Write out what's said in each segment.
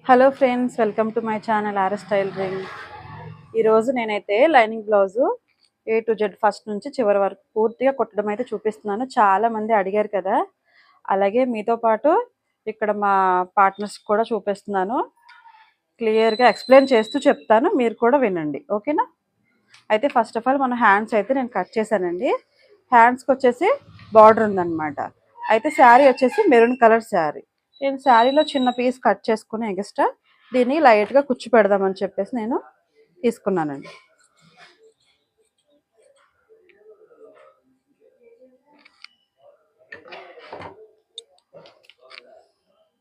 Hello friends, welcome to my channel RS tailoring. ఈరోజు నేనైతే lining blouse A to Z first నుంచి చివరి వరకు పూర్తిగా కుట్టడం అయితే చూపిస్తున్నాను. చాలామంది అడిగారు కదా, అలాగే మీతో పాటు ఇక్కడ మా పార్ట్నర్స్ కూడా చూపిస్తున్నాను. క్లియర్గా ఎక్స్ప్లెయిన్ చేస్తూ చెప్తాను, మీరు కూడా వినండి, ఓకేనా? అయితే ఫస్ట్ ఆఫ్ ఆల్ మన హ్యాండ్స్ అయితే నేను కట్ చేశానండి. హ్యాండ్స్కి వచ్చేసి బార్డర్ ఉందన్నమాట. అయితే శారీ వచ్చేసి మెరూన్ కలర్ శారీ. నేను శారీలో చిన్న పీస్ కట్ చేసుకుని ఎక్స్ట్రా దీన్ని లైట్గా కుచ్చు పెడదామని చెప్పేసి నేను తీసుకున్నానండి.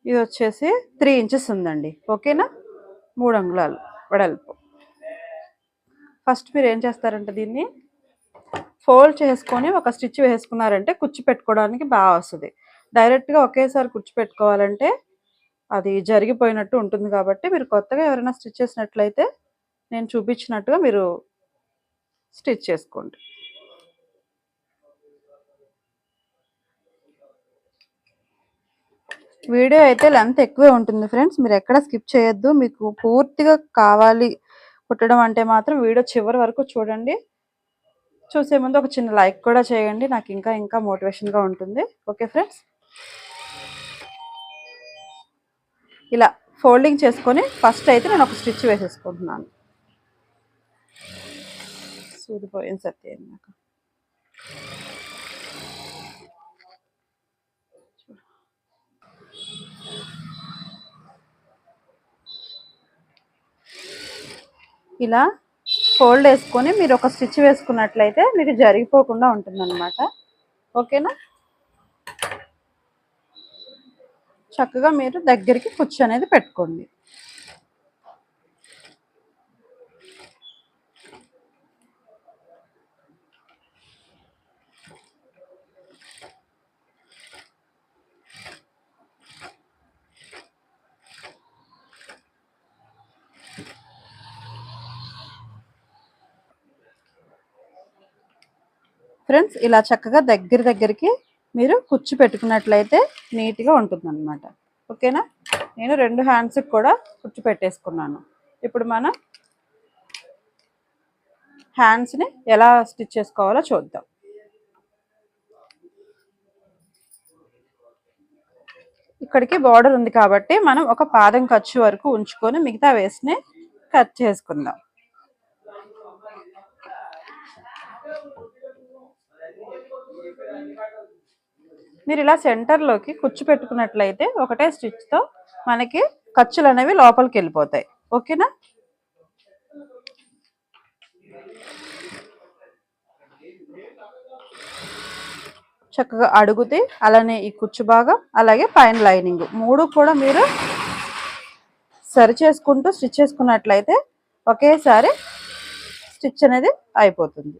ఇది వచ్చేసి 3 ఇంచెస్ ఉందండి, ఓకేనా? 3 అంగుళాలు వెడల్పు. ఫస్ట్ మీరు ఏం చేస్తారంటే దీన్ని ఫోల్డ్ చేసుకొని ఒక స్టిచ్ వేసుకున్నారంటే కుచ్చు పెట్టుకోవడానికి బాగా వస్తుంది. డైరెక్ట్గా ఒకేసారి కుచ్చు పెట్టుకోవాలంటే అది జరిగిపోయినట్టు ఉంటుంది. కాబట్టి మీరు కొత్తగా ఎవరైనా స్టిచ్ చేసినట్లయితే నేను చూపించినట్టుగా మీరు స్టిచ్ చేసుకోండి. వీడియో అయితే లెంత్ ఎక్కువే ఉంటుంది ఫ్రెండ్స్, మీరు ఎక్కడ స్కిప్ చేయొద్దు. మీకు పూర్తిగా కావాలి కుట్టడం అంటే మాత్రం వీడియో చివరి వరకు చూడండి. చూసే ముందు ఒక చిన్న లైక్ కూడా చేయండి, నాకు ఇంకా ఇంకా మోటివేషన్గా ఉంటుంది. ఓకే ఫ్రెండ్స్, ఇలా ఫోల్డింగ్ చేసుకొని ఫస్ట్ అయితే నేను ఒక స్టిచ్ వేసేసుకుంటున్నాను. సూదిపోయిన సత్యం నాకు ఇలా ఫోల్డ్ వేసుకొని మీరు ఒక స్టిచ్ వేసుకున్నట్లయితే మీకు జరిగిపోకుండా ఉంటుందన్నమాట, ఓకేనా? చక్కగా మీరు దగ్గరికి కుచ్చు అనేది పెట్టుకోండి. ఫ్రెండ్స్, ఇలా చక్కగా దగ్గరికి మీరు కుచ్చు పెట్టుకున్నట్లయితే నీట్గా ఉంటుందన్నమాట, ఓకేనా? నేను 2 హ్యాండ్స్కి కూడా కుచ్చు పెట్టేసుకున్నాను. ఇప్పుడు మనం హ్యాండ్స్ని ఎలా స్టిచ్ చేసుకోవాలో చూద్దాం. ఇక్కడికి బార్డర్ ఉంది కాబట్టి మనం ఒక పాదం ఖర్చు వరకు ఉంచుకొని మిగతా వేస్ని కట్ చేసుకుందాం. మీరు ఇలా సెంటర్లోకి కుచ్చు పెట్టుకున్నట్లయితే ఒకటే స్టిచ్తో మనకి ఖర్చులు అనేవి లోపలికి వెళ్ళిపోతాయి, ఓకేనా? చక్కగా అడుగుతే అలానే ఈ కుచ్చు భాగం అలాగే పైన లైనింగ్ 3 కూడా మీరు సరి చేసుకుంటూ స్టిచ్ చేసుకున్నట్లయితే ఒకేసారి స్టిచ్ అనేది అయిపోతుంది.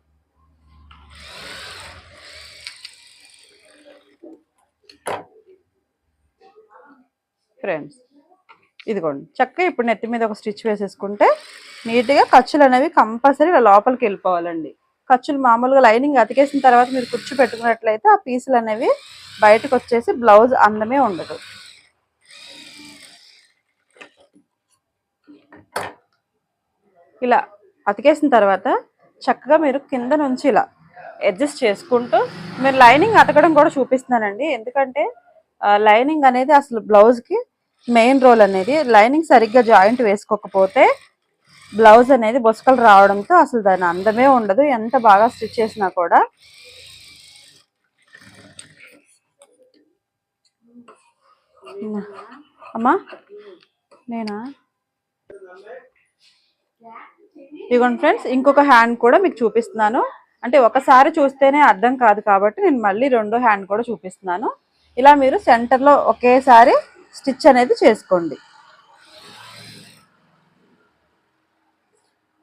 ఫ్రెండ్స్, ఇదిగోండి చక్కగా ఇప్పుడు నెత్తి మీద ఒక స్టిచ్ వేసేసుకుంటే నీట్గా ఖర్చులు అనేవి కంపల్సరీ లోపలికి వెళ్ళిపోవాలండి. ఖర్చులు మామూలుగా లైనింగ్ అతికేసిన తర్వాత మీరు కుచ్చు పెట్టుకున్నట్లయితే ఆ పీసులు అనేవి బయటకు వచ్చేసి బ్లౌజ్ అందమే ఉండదు. ఇలా అతికేసిన తర్వాత చక్కగా మీరు కింద నుంచి ఇలా అడ్జస్ట్ చేసుకుంటూ మీరు లైనింగ్ అతకడం కూడా చూపిస్తున్నానండి. ఎందుకంటే లైనింగ్ అనేది అసలు బ్లౌజ్కి మెయిన్ రోల్ అనేది. లైనింగ్ సరిగ్గా జాయింట్ వేసుకోకపోతే బ్లౌజ్ అనేది బొస్కలు రావడంతో అసలు దాని అందమే ఉండదు, ఎంత బాగా స్టిచ్ చేసినా కూడా. అమ్మా నేనా ఇదిగోండి ఫ్రెండ్స్, ఇంకొక హ్యాండ్ కూడా మీకు చూపిస్తున్నాను. అంటే ఒకసారి చూస్తేనే అర్థం కాదు కాబట్టి నేను మళ్ళీ 2వ హ్యాండ్ కూడా చూపిస్తున్నాను. ఇలా మీరు సెంటర్లో ఒకేసారి స్టిచ్ అనేది చేసుకోండి.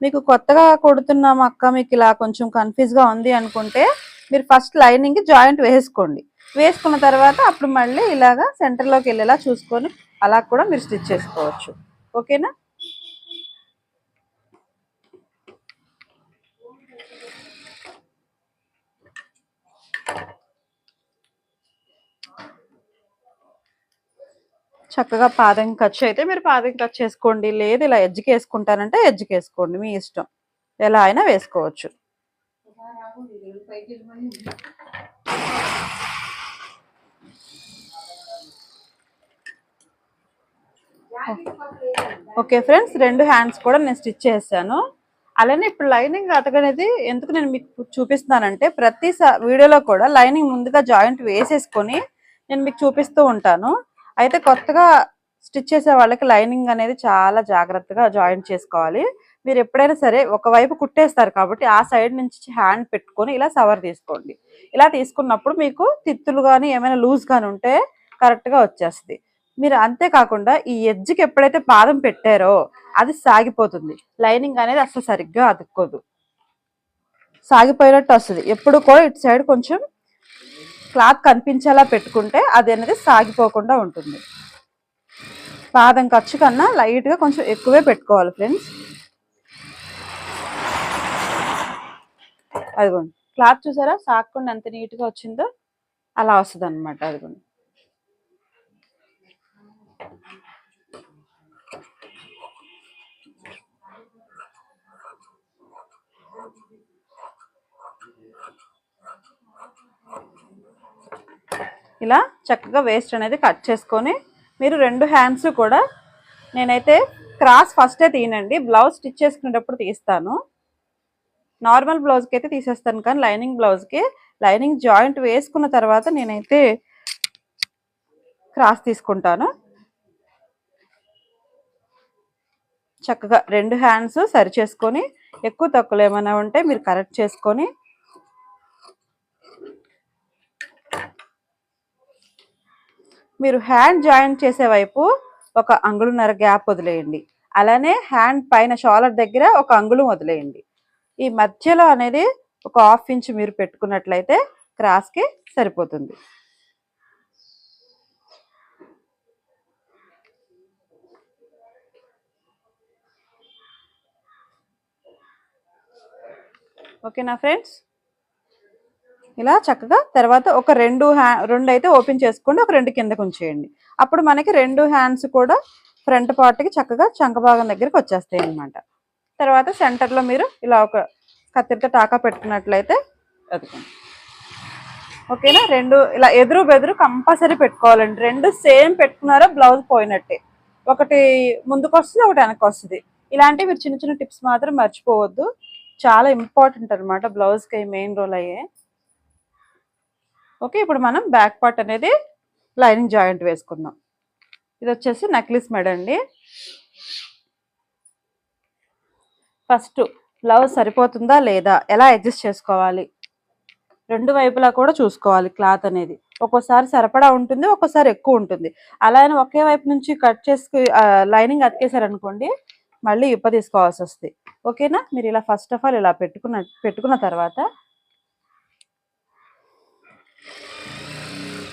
మీకు కొత్తగా కుడుతున్నాం అక్క, మీకు ఇలా కొంచెం కన్ఫ్యూజ్గా ఉంది అనుకుంటే మీరు ఫస్ట్ లైనింగ్ జాయింట్ వేసుకోండి. వేసుకున్న తర్వాత అప్పుడు మళ్ళీ ఇలాగా సెంటర్లోకి వెళ్ళేలా చూసుకొని అలా కూడా మీరు స్టిచ్ చేసుకోవచ్చు, ఓకేనా? చక్కగా పాదం ఖర్చు అయితే మీరు పాదం ఖర్చు చేసుకోండి, లేదు ఇలా ఎడ్జ్కి వేసుకుంటానంటే ఎడ్జ్కి వేసుకోండి, మీ ఇష్టం, ఎలా అయినా వేసుకోవచ్చు. ఓకే ఫ్రెండ్స్, 2 హ్యాండ్స్ కూడా నేను స్టిచ్ చేశాను. అలానే ఇప్పుడు లైనింగ్ అతకనేది ఎందుకు నేను మీకు చూపిస్తున్నానంటే, ప్రతి వీడియోలో కూడా లైనింగ్ ముందుగా జాయింట్ వేసేసుకొని నేను మీకు చూపిస్తూ ఉంటాను. అయితే కొత్తగా స్టిచ్ చేసే వాళ్ళకి లైనింగ్ అనేది చాలా జాగ్రత్తగా జాయింట్ చేసుకోవాలి. మీరు ఎప్పుడైనా సరే ఒకవైపు కుట్టేస్తారు కాబట్టి ఆ సైడ్ నుంచి హ్యాండ్ పెట్టుకొని ఇలా సవర్ తీసుకోండి. ఇలా తీసుకున్నప్పుడు మీకు తిత్తులు కానీ ఏమైనా లూజ్ కానీ ఉంటే కరెక్ట్గా వచ్చేస్తుంది. మీరు అంతేకాకుండా ఈ ఎడ్జ్కి ఎప్పుడైతే పాదం పెట్టారో అది సాగిపోతుంది, లైనింగ్ అనేది అసలు సరిగ్గా అతుక్కోదు, సాగిపోయినట్టు వస్తుంది. ఎప్పుడు కూడా ఇటు సైడ్ కొంచెం క్లాత్ కనిపించేలా పెట్టుకుంటే అది అనేది సాగిపోకుండా ఉంటుంది. పాదం ఖర్చు కన్నా లైట్గా కొంచెం ఎక్కువే పెట్టుకోవాలి ఫ్రెండ్స్. అదిగోండి, క్లాత్ చూసారా సాగకుండా ఎంత నీట్గా వచ్చిందో, అలా వస్తుంది అనమాట. అదిగోండి, ఇలా చక్కగా వేస్ట్ అనేది కట్ చేసుకొని మీరు 2 హ్యాండ్స్ కూడా, నేనైతే క్రాస్ ఫస్టే తీయనండి, బ్లౌజ్ స్టిచ్ చేసుకునేటప్పుడు తీస్తాను. నార్మల్ బ్లౌజ్కి అయితే తీసేస్తాను, కానీ లైనింగ్ బ్లౌజ్కి లైనింగ్ జాయింట్ వేసుకున్న తర్వాత నేనైతే క్రాస్ తీసుకుంటాను. చక్కగా 2 హ్యాండ్స్ సరి చేసుకొని, ఎక్కువ తక్కువలు ఏమైనా ఉంటే మీరు కరెక్ట్ చేసుకొని, మీరు హ్యాండ్ జాయింట్ చేసే వైపు 1 అంగుళంన్నర గ్యాప్ వదిలేయండి. అలానే హ్యాండ్ పైన షోల్డర్ దగ్గర 1 అంగుళం వదిలేయండి. ఈ మధ్యలో అనేది 1 హాఫ్ ఇంచ్ మీరు పెట్టుకున్నట్లయితే క్రాస్కి సరిపోతుంది. ఓకేనా ఫ్రెండ్స్, ఇలా చక్కగా తర్వాత ఒక 2 అయితే ఓపెన్ చేసుకోండి, ఒక 2 కిందకు ఉంచేయండి. అప్పుడు మనకి 2 హ్యాండ్స్ కూడా ఫ్రంట్ పార్ట్కి చక్కగా చంక భాగం దగ్గరికి వచ్చేస్తాయి అన్నమాట. తర్వాత సెంటర్లో మీరు ఇలా ఒక కత్తిరితో టాకా పెట్టుకున్నట్లయితే అదుకోండి. ఓకేనా, 2 ఇలా ఎదురు బెదురు కంపల్సరీ పెట్టుకోవాలండి. 2 సేమ్ పెట్టుకున్నారో బ్లౌజ్ పోయినట్టే, ఒకటి ముందుకు వస్తుంది, ఒకటి వెనక్కి వస్తుంది. ఇలాంటివి మీరు చిన్న చిన్న టిప్స్ మాత్రం మర్చిపోవద్దు, చాలా ఇంపార్టెంట్ అనమాట బ్లౌజ్కి మెయిన్ రోల్ అయ్యే. ఓకే, ఇప్పుడు మనం బ్యాక్ పార్ట్ అనేది లైనింగ్ జాయింట్ వేసుకుందాం. ఇది వచ్చేసి నెక్లెస్ మెడ అండి. ఫస్ట్ బ్లౌజ్ సరిపోతుందా లేదా, ఎలా అడ్జస్ట్ చేసుకోవాలి, 2 వైపులా కూడా చూసుకోవాలి. క్లాత్ అనేది ఒక్కోసారి సరిపడా ఉంటుంది, ఒక్కోసారి ఎక్కువ ఉంటుంది. అలానే ఒకే వైపు నుంచి కట్ చేసుకు లైనింగ్ అతికేసారనుకోండి, మళ్ళీ ఇప్ప తీసుకోవాల్సి వస్తుంది. ఓకేనా, మీరు ఇలా ఫస్ట్ ఆఫ్ ఆల్ ఇలా పెట్టుకున్న తర్వాత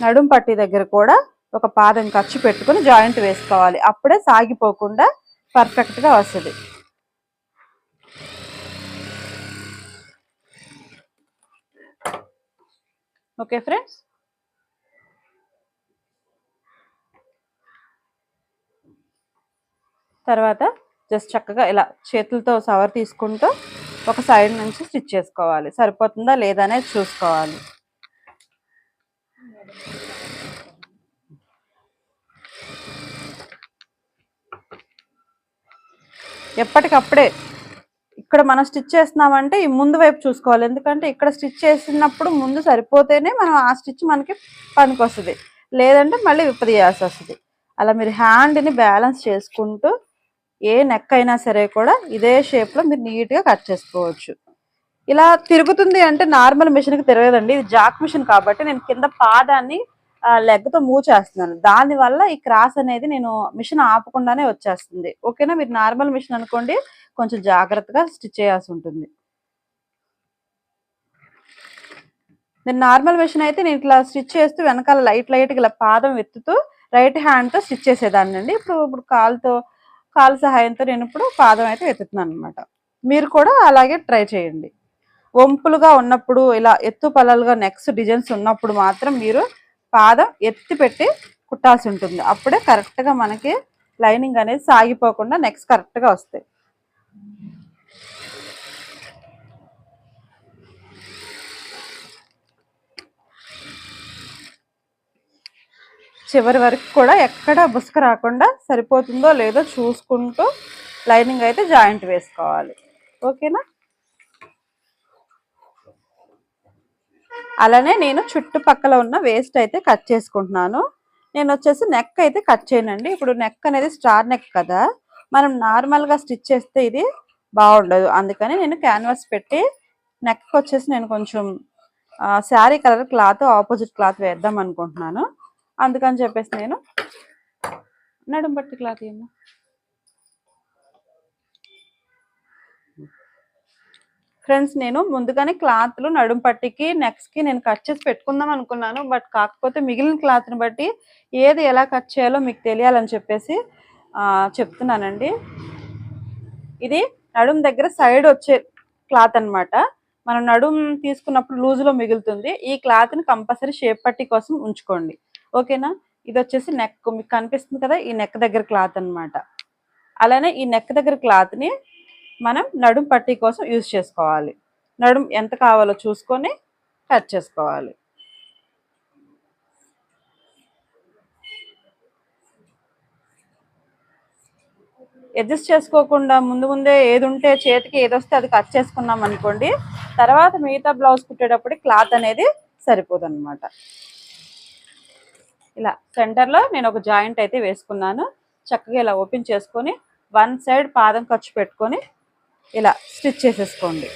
నడుం పట్టి దగ్గర కూడా 1 పాదం ఖర్చు పెట్టుకుని జాయింట్ వేసుకోవాలి, అప్పుడే సాగిపోకుండా పర్ఫెక్ట్గా వస్తుంది. ఓకే ఫ్రెండ్స్, తర్వాత జస్ట్ చక్కగా ఇలా చేతులతో సవర్ తీసుకుంటూ ఒక సైడ్ నుంచి స్టిచ్ చేసుకోవాలి, సరిపోతుందా లేదా అనేది చూసుకోవాలి. ఎప్పటికప్పుడే ఇక్కడ మనం స్టిచ్ చేస్తున్నామంటే ఈ ముందు వైపు చూసుకోవాలి, ఎందుకంటే ఇక్కడ స్టిచ్ చేసినప్పుడు ముందు సరిపోతేనే మనం ఆ స్టిచ్ మనకి పనికి వస్తుంది, లేదంటే మళ్ళీ విప్పదీయాల్సి వస్తుంది. అలా మీరు హ్యాండ్ని బ్యాలెన్స్ చేసుకుంటూ ఏ నెక్ అయినా సరే కూడా ఇదే షేప్లో మీరు నీట్గా కట్ చేసుకోవచ్చు. ఇలా తిరుగుతుంది అంటే నార్మల్ మిషన్కి తిరగదండి, ఇది జాక్ మిషన్ కాబట్టి నేను కింద పాదాన్ని లెగ్తో మూవ్ చేస్తున్నాను, దానివల్ల ఈ క్రాస్ అనేది నేను మిషన్ ఆపకుండానే వచ్చేస్తుంది. ఓకేనా, మీరు నార్మల్ మిషన్ అనుకోండి, కొంచెం జాగ్రత్తగా స్టిచ్ చేయాల్సి ఉంటుంది. నేను నార్మల్ మిషన్ అయితే నేను ఇట్లా స్టిచ్ చేస్తూ వెనకాల లైట్గా ఇలా పాదం ఎత్తుతూ రైట్ హ్యాండ్తో స్టిచ్ చేసేదాన్ని అండి. ఇప్పుడు కాలు సహాయంతో నేను ఇప్పుడు పాదం అయితే ఎత్తుతున్నాను అనమాట. మీరు కూడా అలాగే ట్రై చేయండి. వంపులుగా ఉన్నప్పుడు, ఇలా ఎత్తు పల్లలుగా నెక్స్ డిజైన్స్ ఉన్నప్పుడు మాత్రం మీరు పాదం ఎత్తి పెట్టి కుట్టాల్సి ఉంటుంది. అప్పుడే కరెక్ట్గా మనకి లైనింగ్ అనేది సాగిపోకుండా నెక్స్ట్ కరెక్ట్గా వస్తాయి. చివరి వరకు కూడా ఎక్కడ బుసక రాకుండా సరిపోతుందో లేదో చూసుకుంటూ లైనింగ్ అయితే జాయింట్ వేసుకోవాలి. ఓకేనా? అలానే నేను చుట్టుపక్కల ఉన్న వేస్ట్ అయితే కట్ చేసుకుంటున్నాను. నేను వచ్చేసి నెక్ అయితే కట్ చేయనండి. ఇప్పుడు నెక్ అనేది స్టార్ నెక్ కదా, మనం నార్మల్గా స్టిచ్ చేస్తే ఇది బాగుండదు. అందుకని నేను క్యాన్వాస్ పెట్టి నెక్ వచ్చేసి నేను కొంచెం sari colour cloth opposite cloth వేద్దాం అనుకుంటున్నాను. అందుకని చెప్పేసి నేను నడుం పట్టి క్లాత్ ఏమో ఫ్రెండ్స్, నేను ముందుగానే క్లాత్లు నడుం పట్టికి నెక్స్ట్కి నేను కట్ చేసి పెట్టుకుందాం అనుకున్నాను. బట్ కాకపోతే మిగిలిన క్లాత్ని బట్టి ఏది ఎలా కట్ చేయాలో మీకు తెలియాలని చెప్పేసి చెప్తున్నానండి. ఇది నడుం దగ్గర సైడ్ వచ్చే క్లాత్ అనమాట. మనం నడుం తీసుకున్నప్పుడు లూజ్లో మిగులుతుంది. ఈ క్లాత్ని కంపల్సరీ షేప్ పట్టి కోసం ఉంచుకోండి. ఓకేనా? ఇది వచ్చేసి నెక్, మీకు కనిపిస్తుంది కదా, ఈ నెక్ దగ్గర క్లాత్ అనమాట. అలానే ఈ నెక్ దగ్గర క్లాత్ని మనం నడుం పట్టీ కోసం యూజ్ చేసుకోవాలి. నడుం ఎంత కావాలో చూసుకొని కట్ చేసుకోవాలి. అడ్జస్ట్ చేసుకోకుండా ముందే ఏది ఉంటే చేతికి ఏది వస్తే అది కట్ చేసుకున్నాం అనుకోండి, తర్వాత మిగతా బ్లౌజ్ కుట్టేటప్పుడు క్లాత్ అనేది సరిపోదు అనమాట. ఇలా సెంటర్లో నేను ఒక జాయింట్ అయితే వేసుకున్నాను. చక్కగా ఇలా ఓపెన్ చేసుకొని వన్ సైడ్ పాదం ఖర్చు పెట్టుకొని ఇలా స్టిచ్ చేసేసుకోండి.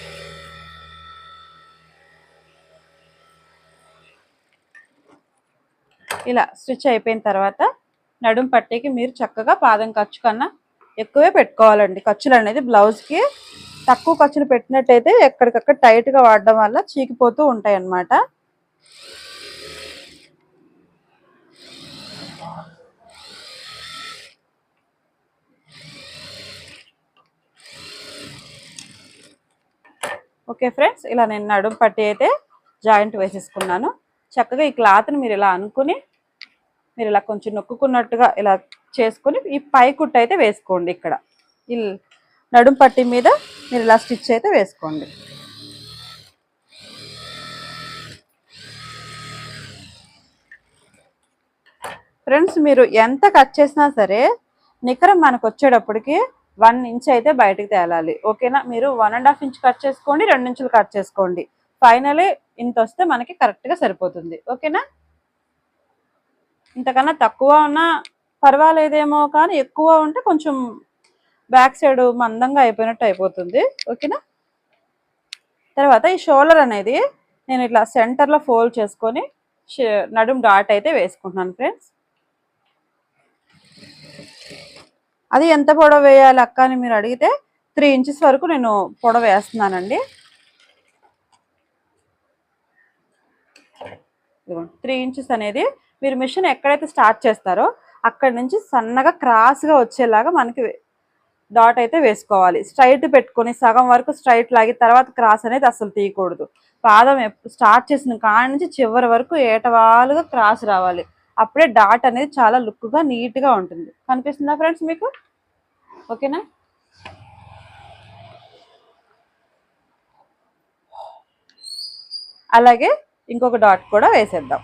ఇలా స్టిచ్ అయిపోయిన తర్వాత నడుం పట్టీకి మీరు చక్కగా పాదం ఖర్చు కన్నా ఎక్కువే పెట్టుకోవాలండి. ఖర్చులు అనేది బ్లౌజ్కి తక్కువ ఖర్చులు పెట్టినట్టయితే ఎక్కడికక్కడ టైట్గా వాడడం వల్ల చీకిపోతూ ఉంటాయి అన్నమాట. ఓకే ఫ్రెండ్స్, ఇలా నేను నడుం పట్టి అయితే జాయింట్ వేసేసుకున్నాను. చక్కగా ఈ క్లాత్ని మీరు ఇలా అనుకుని మీరు ఇలా కొంచెం నొక్కున్నట్టుగా ఇలా చేసుకొని ఈ పై కుట్టు అయితే వేసుకోండి. ఇక్కడ ఈ నడుం పట్టి మీద మీరు ఇలా స్టిచ్ అయితే వేసుకోండి. ఫ్రెండ్స్, మీరు ఎంత కట్ చేసినా సరే నికరం మనకు వచ్చేటప్పటికి 1 ఇంచ్ అయితే బయటకు తేలాలి. ఓకేనా? మీరు 1.5 ఇంచ్ కట్ చేసుకోండి, 2 ఇంచులు కట్ చేసుకోండి. ఫైనలీ ఇంత వస్తే మనకి కరెక్ట్గా సరిపోతుంది. ఓకేనా? ఇంతకన్నా తక్కువ ఉన్నా పర్వాలేదేమో, కానీ ఎక్కువ ఉంటే కొంచెం బ్యాక్ సైడ్ మందంగా అయిపోయినట్టు అయిపోతుంది. ఓకేనా? తర్వాత ఈ షోల్డర్ అనేది నేను ఇట్లా సెంటర్లో ఫోల్డ్ చేసుకొని నడుం డాట్ అయితే వేసుకుంటున్నాను ఫ్రెండ్స్. అది ఎంత పొడవు వేయాలి అక్క అని మీరు అడిగితే 3 ఇంచెస్ వరకు నేను పొడవు వేస్తున్నానండి. 3 ఇంచెస్ అనేది మీరు మిషన్ ఎక్కడైతే స్టార్ట్ చేస్తారో అక్కడి నుంచి సన్నగా క్రాస్గా వచ్చేలాగా మనకి డాట్ అయితే వేసుకోవాలి. స్ట్రైట్ పెట్టుకొని సగం వరకు స్ట్రైట్ లాగి తర్వాత క్రాస్ అనేది అసలు తీయకూడదు. పాదం స్టార్ట్ చేసిన కాడి నుంచి చివరి వరకు ఏటవాలుగా క్రాస్ రావాలి. అప్పుడే డాట్ అనేది చాలా లుక్గా నీట్గా ఉంటుంది. కనిపిస్తుందా ఫ్రెండ్స్ మీకు? ఓకేనా? అలాగే ఇంకొక డాట్ కూడా వేసేద్దాం.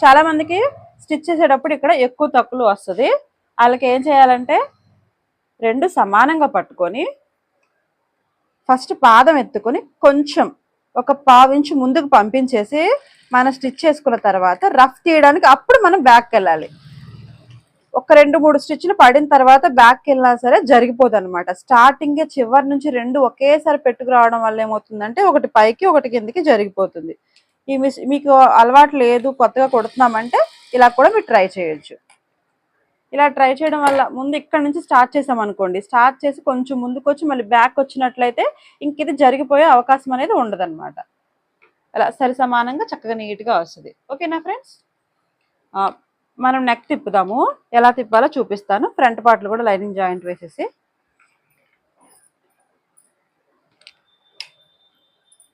చాలా మందికి స్టిచ్ చేసేటప్పుడు ఇక్కడ ఎక్కువ తక్కువలు వస్తుంది. వాళ్ళకి ఏం చేయాలంటే 2 సమానంగా పట్టుకొని ఫస్ట్ పాదం ఎత్తుకొని కొంచెం ఒక 1/4 ఇంచు ముందుకు పంపించేసి మనం స్టిచ్ చేసుకున్న తర్వాత రఫ్ తీయడానికి అప్పుడు మనం బ్యాక్కి వెళ్ళాలి. ఒక 2-3 స్టిచ్లు పడిన తర్వాత బ్యాక్కి వెళ్ళినా సరే జరిగిపోదు అనమాట. స్టార్టింగే చివరి నుంచి 2 ఒకేసారి పెట్టుకురావడం వల్ల ఏమవుతుందంటే ఒకటి పైకి ఒకటి కిందికి జరిగిపోతుంది. మీకు అలవాటు లేదు, కొత్తగా కుడుతున్నామంటే ఇలా కూడా మీరు ట్రై చేయొచ్చు. ఇలా ట్రై చేయడం వల్ల ముందు ఇక్కడ నుంచి స్టార్ట్ చేసాం అనుకోండి, స్టార్ట్ చేసి కొంచెం ముందుకు వచ్చి మళ్ళీ బ్యాక్ వచ్చినట్లయితే ఇంక ఇది జరిగిపోయే అవకాశం అనేది ఉండదన్నమాట. అలా సరి సమానంగా చక్కగా నీట్గా వస్తుంది. ఓకేనా ఫ్రెండ్స్? మనం నెక్ తిప్పుదాము. ఎలా తిప్పాలో చూపిస్తాను. ఫ్రంట్ పార్ట్లు కూడా లైనింగ్ జాయింట్ వేసేసి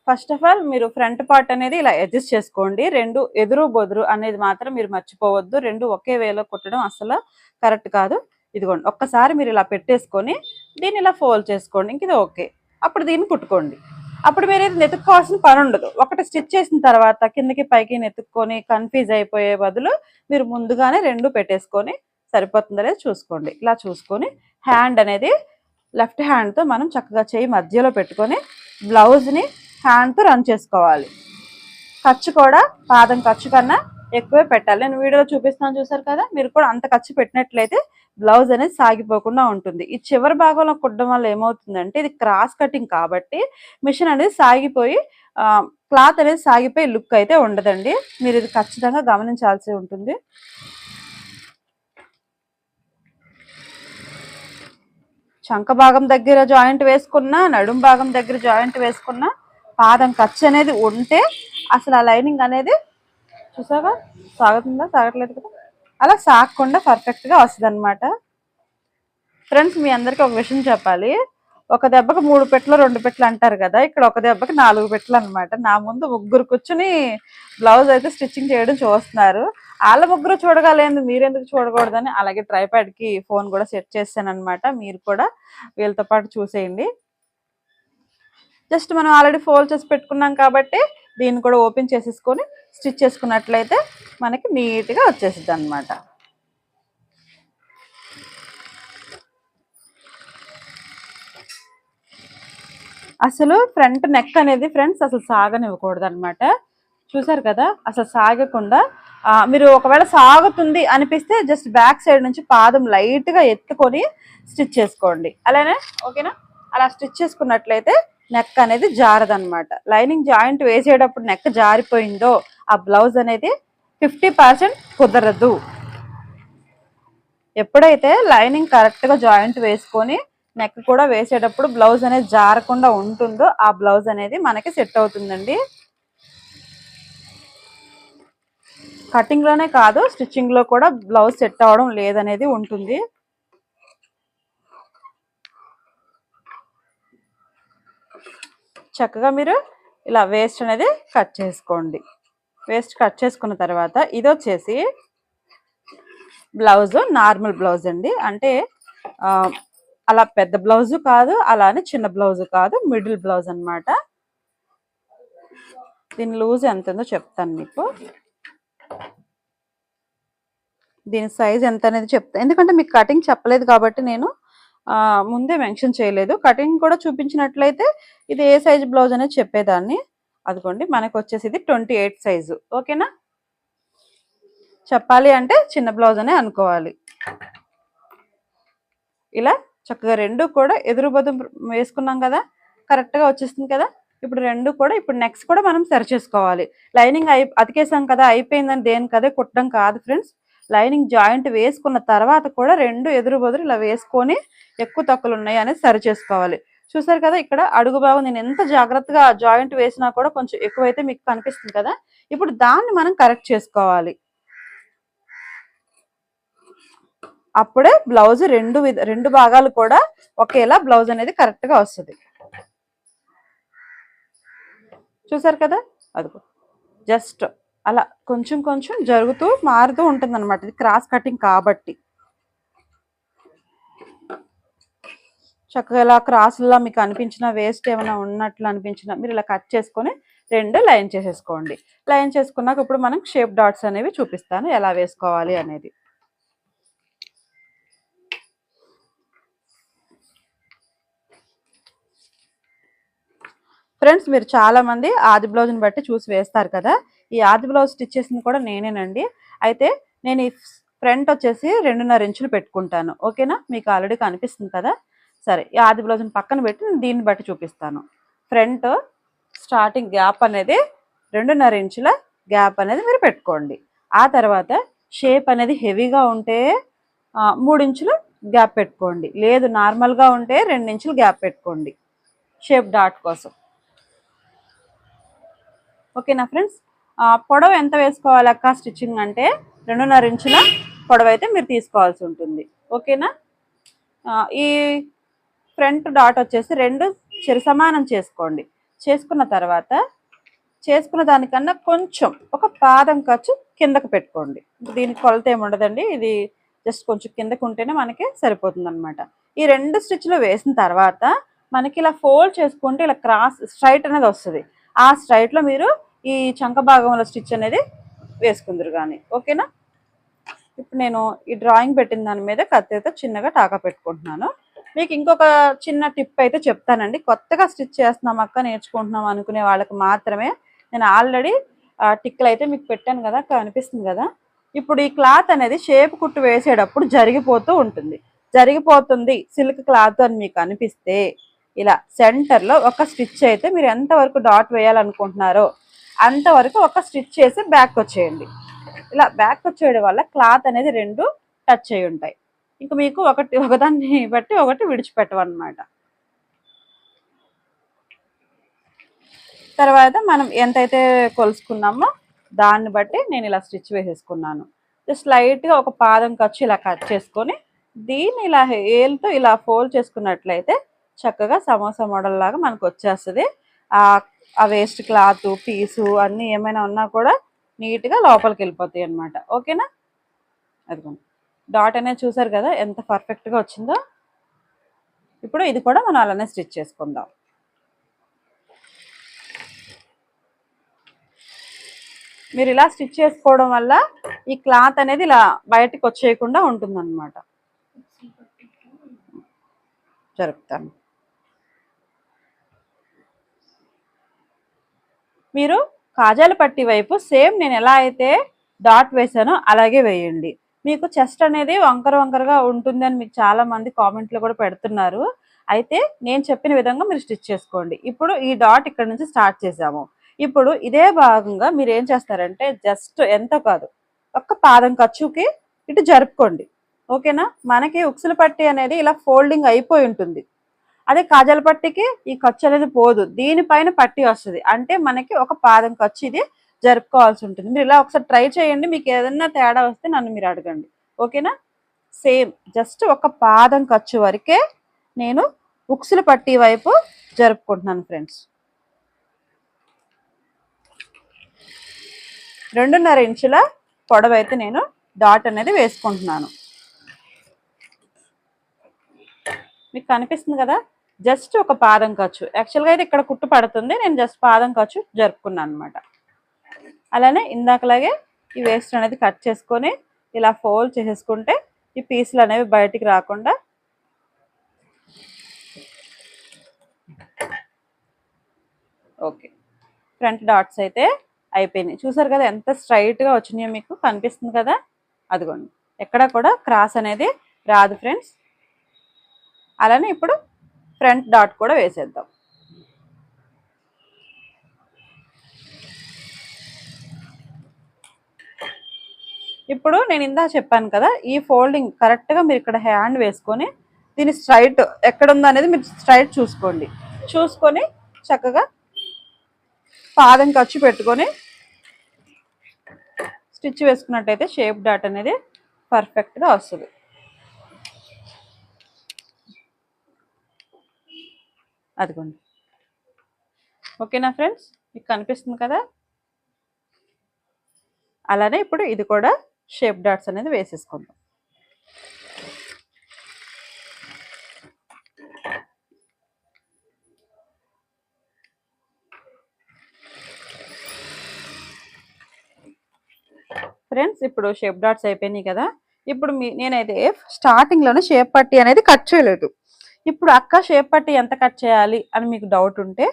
ఫస్ట్ ఆఫ్ ఆల్ మీరు ఫ్రంట్ పార్ట్ అనేది ఇలా అడ్జస్ట్ చేసుకోండి. రెండు ఎదురు బొదురు అనేది మాత్రం మీరు మర్చిపోవద్దు. రెండు ఒకే వేలో కుట్టడం అసలు కరెక్ట్ కాదు. ఇదిగోండి, ఒక్కసారి మీరు ఇలా పెట్టేసుకొని దీన్ని ఇలా ఫోల్డ్ చేసుకోండి. ఇంక ఇది ఓకే. అప్పుడు దీన్ని కుట్టుకోండి. అప్పుడు మీరు ఇది నెతుక్కోవాల్సిన పని ఉండదు. ఒకటి స్టిచ్ చేసిన తర్వాత కిందకి పైకి నెతుక్కొని కన్ఫ్యూజ్ అయిపోయే బదులు మీరు ముందుగానే రెండు పెట్టేసుకొని సరిపోతుందో లేదో చూసుకోండి. ఇలా చూసుకొని హ్యాండ్ అనేది లెఫ్ట్ హ్యాండ్తో మనం చక్కగా చేయి మధ్యలో పెట్టుకొని బ్లౌజ్ని హ్యాండ్తో రన్ చేసుకోవాలి. ఖర్చు కూడా పాదం ఖర్చు కన్నా ఎక్కువే పెట్టాలి. నేను వీడియోలో చూపిస్తాను, చూసారు కదా, మీరు కూడా అంత ఖర్చు పెట్టినట్లయితే బ్లౌజ్ అనేది సాగిపోకుండా ఉంటుంది. ఈ చివరి భాగంలో కుట్టడం వల్ల ఏమవుతుందంటే ఇది క్రాస్ కటింగ్ కాబట్టి మిషన్ అనేది సాగిపోయి క్లాత్ అనేది సాగిపోయి లుక్ అయితే ఉండదండి. మీరు ఇది ఖచ్చితంగా గమనించాల్సి ఉంటుంది. చంక భాగం దగ్గర జాయింట్ వేసుకున్నా, నడుం భాగం దగ్గర జాయింట్ వేసుకున్నా పాదం ఖర్చు అనేది ఉంటే అసలు ఆ లైనింగ్ అనేది చూసాగా సాగుతుందా, సాగట్లేదు కదా, అలా సాగకుండా పర్ఫెక్ట్గా వస్తుంది అనమాట. ఫ్రెండ్స్, మీ అందరికీ ఒక విషయం చెప్పాలి. ఒక దెబ్బకి 3 పెట్లు 2 పెట్లు అంటారు కదా, ఇక్కడ ఒక దెబ్బకి 4 పెట్లు అనమాట. నా ముందు ముగ్గురు కూర్చుని బ్లౌజ్ అయితే స్టిచ్చింగ్ చేయడం చూస్తున్నారు. వాళ్ళ ముగ్గురు చూడగలేదు, మీరెందుకు చూడకూడదని అలాగే ట్రైప్యాడ్కి ఫోన్ కూడా సెట్ చేశాను అనమాట. మీరు కూడా వీళ్ళతో పాటు చూసేయండి. జస్ట్ మనం ఆల్రెడీ ఫోల్డ్ చేసి పెట్టుకున్నాం కాబట్టి దీన్ని కూడా ఓపెన్ చేసేసుకొని స్టిచ్ చేసుకున్నట్లయితే మనకి నీట్గా వచ్చేసిద్ది అనమాట. అసలు ఫ్రంట్ నెక్ అనేది ఫ్రెండ్స్ అసలు సాగనివ్వకూడదు అనమాట. చూసారు కదా, అసలు సాగకుండా మీరు ఒకవేళ సాగుతుంది అనిపిస్తే జస్ట్ బ్యాక్ సైడ్ నుంచి పాదం లైట్గా ఎత్తుకొని స్టిచ్ చేసుకోండి. అలానే ఓకేనా, అలా స్టిచ్ చేసుకున్నట్లయితే నెక్ అనేది జారదనమాట. లైనింగ్ జాయింట్ వేసేటప్పుడు నెక్ జారిపోయిందో ఆ బ్లౌజ్ అనేది 50% కుదరదు. ఎప్పుడైతే లైనింగ్ కరెక్ట్గా జాయింట్ వేసుకొని నెక్ కూడా వేసేటప్పుడు బ్లౌజ్ అనేది జారకుండా ఉంటుందో ఆ బ్లౌజ్ అనేది మనకి సెట్ అవుతుందండి. కటింగ్లోనే కాదు, స్టిచ్చింగ్లో కూడా బ్లౌజ్ సెట్ అవ్వడం లేదనేది ఉంటుంది. చక్కగా మీరు ఇలా వేస్ట్ అనేది కట్ చేసుకోండి. వేస్ట్ కట్ చేసుకున్న తర్వాత ఇది వచ్చేసి బ్లౌజ్ నార్మల్ బ్లౌజ్ అండి. అంటే అలా పెద్ద బ్లౌజు కాదు, అలానే చిన్న బ్లౌజు కాదు, మిడిల్ బ్లౌజ్ అనమాట. దీని లూజ్ ఎంత ఉందో చెప్తాను మీకు. దీని సైజ్ ఎంత అనేది చెప్తాను, ఎందుకంటే మీకు కటింగ్ చెప్పలేదు కాబట్టి నేను ముందే మెన్షన్ చేయలేదు. కటింగ్ కూడా చూపించినట్లయితే ఇది ఏ సైజ్ బ్లౌజ్ అనేది చెప్పేదాన్ని. అదిగోండి, మనకు వచ్చేసి ఇది 28 సైజు. ఓకేనా, చెప్పాలి అంటే చిన్న బ్లౌజ్ అనే అనుకోవాలి. ఇలా చక్కగా రెండు కూడా ఎదురు బదురు వేసుకున్నాం కదా, కరెక్ట్గా వచ్చేస్తుంది కదా. ఇప్పుడు రెండు కూడా ఇప్పుడు నెక్స్ట్ కూడా మనం సరి చేసుకోవాలి. లైనింగ్ అతికేసాం కదా, అయిపోయిందని దేని కదే కుట్టడం కాదు ఫ్రెండ్స్. లైనింగ్ జాయింట్ వేసుకున్న తర్వాత కూడా రెండు ఎదురు బదురు ఇలా వేసుకొని ఎక్కువ తక్కువలు ఉన్నాయి అనేది సరి చేసుకోవాలి. చూసారు కదా, ఇక్కడ అడుగు భాగం నేను ఎంత జాగ్రత్తగా జాయింట్ వేసినా కూడా కొంచెం ఎక్కువైతే మీకు కనిపిస్తుంది కదా. ఇప్పుడు దాన్ని మనం కరెక్ట్ చేసుకోవాలి. అప్పుడే బ్లౌజ్ రెండు భాగాలు కూడా ఒకేలా బ్లౌజ్ అనేది కరెక్ట్గా వస్తుంది. చూసారు కదా, అదిగో జస్ట్ అలా కొంచెం కొంచెం జరుగుతూ మారుతూ ఉంటుంది అనమాట. ఇది క్రాస్ కటింగ్ కాబట్టి చక్కగా ఇలా క్రాస్లా మీకు అనిపించిన వేస్ట్ ఏమైనా ఉన్నట్లు అనిపించినా మీరు ఇలా కట్ చేసుకొని రెండు లైన్ చేసేసుకోండి. లైన్ చేసుకున్నాక ఇప్పుడు మనం షేప్ డాట్స్ అనేవి చూపిస్తాను ఎలా వేసుకోవాలి అనేది. ఫ్రెండ్స్, మీరు చాలామంది ఆది బ్లౌజ్ని బట్టి చూసి వేస్తారు కదా. ఈ ఆది బ్లౌజ్ స్టిచ్ చేసింది కూడా నేనేనండి. అయితే నేను ఈ ఫ్రంట్ వచ్చేసి 2.5 ఇంచులు పెట్టుకుంటాను. ఓకేనా, మీకు ఆల్రెడీ కనిపిస్తుంది కదా. సరే, ఈ ఆది బ్లౌజ్ని పక్కన పెట్టి నేను దీన్ని బట్టి చూపిస్తాను. ఫ్రంట్ స్టార్టింగ్ గ్యాప్ అనేది 2.5 ఇంచుల గ్యాప్ అనేది మీరు పెట్టుకోండి. ఆ తర్వాత షేప్ అనేది హెవీగా ఉంటే 3 ఇంచులు గ్యాప్ పెట్టుకోండి. లేదు నార్మల్గా ఉంటే 2 ఇంచులు గ్యాప్ పెట్టుకోండి షేప్ డాట్ కోసం. ఓకేనా ఫ్రెండ్స్, పొడవు ఎంత వేసుకోవాలి అక్క స్టిచ్చింగ్ అంటే 2.5 ఇంచుల పొడవు అయితే మీరు తీసుకోవాల్సి ఉంటుంది. ఓకేనా, ఈ ఫ్రంట్ డాట్ వచ్చేసి రెండు సమానం చేసుకోండి. చేసుకున్న తర్వాత చేసుకున్న దానికన్నా కొంచెం ఒక పాదం ఖర్చు కిందకు పెట్టుకోండి. దీనికి కొలత ఏమి ఉండదండి, ఇది జస్ట్ కొంచెం కిందకు ఉంటేనే మనకి సరిపోతుంది అనమాట. ఈ 2 స్టిచ్లు వేసిన తర్వాత మనకి ఇలా ఫోల్డ్ చేసుకుంటే ఇలా క్రాస్ స్ట్రైట్ అనేది వస్తుంది. ఆ స్ట్రైట్లో మీరు ఈ చంక భాగంలో స్టిచ్ అనేది వేసుకుందరు కానీ. ఓకేనా? ఇప్పుడు నేను ఈ డ్రాయింగ్ పెట్టిన దాని మీద కత్తితో చిన్నగా టాకా పెట్టుకుంటున్నాను. మీకు ఇంకొక చిన్న టిప్ అయితే చెప్తానండి. కొత్తగా స్టిచ్ చేస్తున్నాం అక్క, నేర్చుకుంటున్నాం అనుకునే వాళ్ళకి మాత్రమే. నేను ఆల్రెడీ టిక్లు అయితే మీకు పెట్టాను కదా, కనిపిస్తుంది కదా. ఇప్పుడు ఈ క్లాత్ అనేది షేప్ కుట్టు వేసేటప్పుడు జరిగిపోతుంది సిల్క్ క్లాత్ అని మీకు అనిపిస్తే ఇలా సెంటర్లో ఒక స్టిచ్ అయితే మీరు ఎంతవరకు డాట్ వేయాలనుకుంటున్నారో అంతవరకు ఒక స్టిచ్ చేసి బ్యాక్ వచ్చేయండి. ఇలా బ్యాక్ వచ్చేయడం వల్ల క్లాత్ అనేది 2 టచ్ అయి ఉంటాయి. ఇంకా మీకు ఒకదాన్ని బట్టి ఒకటి విడిచిపెట్టవన్నమాట. తర్వాత మనం ఎంతైతే కొలుసుకున్నామో దాన్ని బట్టి నేను ఇలా స్టిచ్ వేసేసుకున్నాను. జస్ట్ లైట్గా ఒక పాదం ఖర్చు ఇలా కట్ చేసుకొని దీన్ని ఇలా ఏల్తో ఇలా ఫోల్డ్ చేసుకున్నట్లయితే చక్కగా సమోసా మోడల్ లాగా మనకు వచ్చేస్తుంది. ఆ వేస్ట్ క్లాత్ పీసు అన్నీ ఏమైనా ఉన్నా కూడా నీట్గా లోపలికి వెళ్ళిపోతాయి అన్నమాట. ఓకేనా? అదిగోండి, డాట్ అనేది చూసారు కదా ఎంత పర్ఫెక్ట్గా వచ్చిందో. ఇప్పుడు ఇది కూడా మనం అలానే స్టిచ్ చేసుకుందాం. మీరు ఇలా స్టిచ్ చేసుకోవడం వల్ల ఈ క్లాత్ అనేది ఇలా బయటకు వచ్చేయకుండా ఉంటుందన్నమాట. జరుపుతాను. మీరు కాజాల పట్టి వైపు సేమ్ నేను ఎలా అయితే డాట్ వేసానో అలాగే వేయండి. మీకు చెస్ట్ అనేది వంకర వంకరగా ఉంటుంది అని మీకు చాలా మంది కామెంట్లో కూడా పెడుతున్నారు. అయితే నేను చెప్పిన విధంగా మీరు స్టిచ్ చేసుకోండి. ఇప్పుడు ఈ డాట్ ఇక్కడ నుంచి స్టార్ట్ చేసాము. ఇప్పుడు ఇదే భాగంగా మీరు ఏం చేస్తారంటే జస్ట్ ఎంతో కాదు ఒక్క పాదం ఖర్చుకి ఇటు జరుపుకోండి. ఓకేనా? మనకి ఉక్సుల పట్టి అనేది ఇలా ఫోల్డింగ్ అయిపోయి ఉంటుంది. అదే కాజాల పట్టికి ఈ ఖర్చు అనేది పోదు, దీనిపైన పట్టి వస్తుంది. అంటే మనకి ఒక పాదం ఖర్చు ఇది జరుపుకోవాల్సి ఉంటుంది. మీరు ఇలా ఒకసారి ట్రై చేయండి, మీకు ఏదన్నా తేడా వస్తే నన్ను మీరు అడగండి. ఓకేనా? సేమ్ జస్ట్ ఒక పాదం ఖర్చు వరకే నేను ఉక్సుల పట్టి వైపు జరుపుకుంటున్నాను ఫ్రెండ్స్. 2.5 ఇంచుల పొడవైతే నేను డాట్ అనేది వేసుకుంటున్నాను. మీకు కనిపిస్తుంది కదా, జస్ట్ ఒక పాదం ఖర్చు. యాక్చువల్గా అయితే ఇక్కడ కుట్టు పడుతుంది, నేను జస్ట్ పాదం ఖర్చు జరుపుకున్నాను అనమాట. అలానే ఇందాకలాగే ఈ వేస్ట్ అనేది కట్ చేసుకొని ఇలా ఫోల్డ్ చేసేసుకుంటే ఈ పీసులు అనేవి బయటికి రాకుండా. ఓకే, ఫ్రంట్ డాట్స్ అయితే అయిపోయినాయి. చూసారు కదా ఎంత స్ట్రైట్గా వచ్చినాయో, మీకు కనిపిస్తుంది కదా. అదిగోండి, ఎక్కడ కూడా క్రాస్ అనేది రాదు ఫ్రెండ్స్. అలానే ఇప్పుడు ఫ్రంట్ డాట్ కూడా వేసేద్దాం. ఇప్పుడు నేను ఇందా చెప్పాను కదా, ఈ ఫోల్డింగ్ కరెక్ట్గా మీరు ఇక్కడ హ్యాండ్ వేసుకొని దీని స్ట్రైట్ ఎక్కడ ఉందో అనేది మీరు స్ట్రైట్ చూసుకొని చక్కగా పాదం ఖర్చు పెట్టుకొని స్టిచ్ వేసుకున్నట్టయితే షేప్ డాట్ అనేది పర్ఫెక్ట్గా వస్తుంది. అదిగోండి. ఓకేనా ఫ్రెండ్స్, మీకు కనిపిస్తుంది కదా. అలానే ఇప్పుడు ఇది కూడా షేప్ డాట్స్ అనేది వేసేసుకుందాం. ఫ్రెండ్స్ ఇప్పుడు షేప్ డాట్స్ అయిపోయినాయి కదా. ఇప్పుడు నేనైతే స్టార్టింగ్లోనే షేప్ పట్టి అనేది కట్ చేయలేదు. ఇప్పుడు అక్క షేప్ పట్టి ఎంత కట్ చేయాలి అని మీకు డౌట్ ఉంటే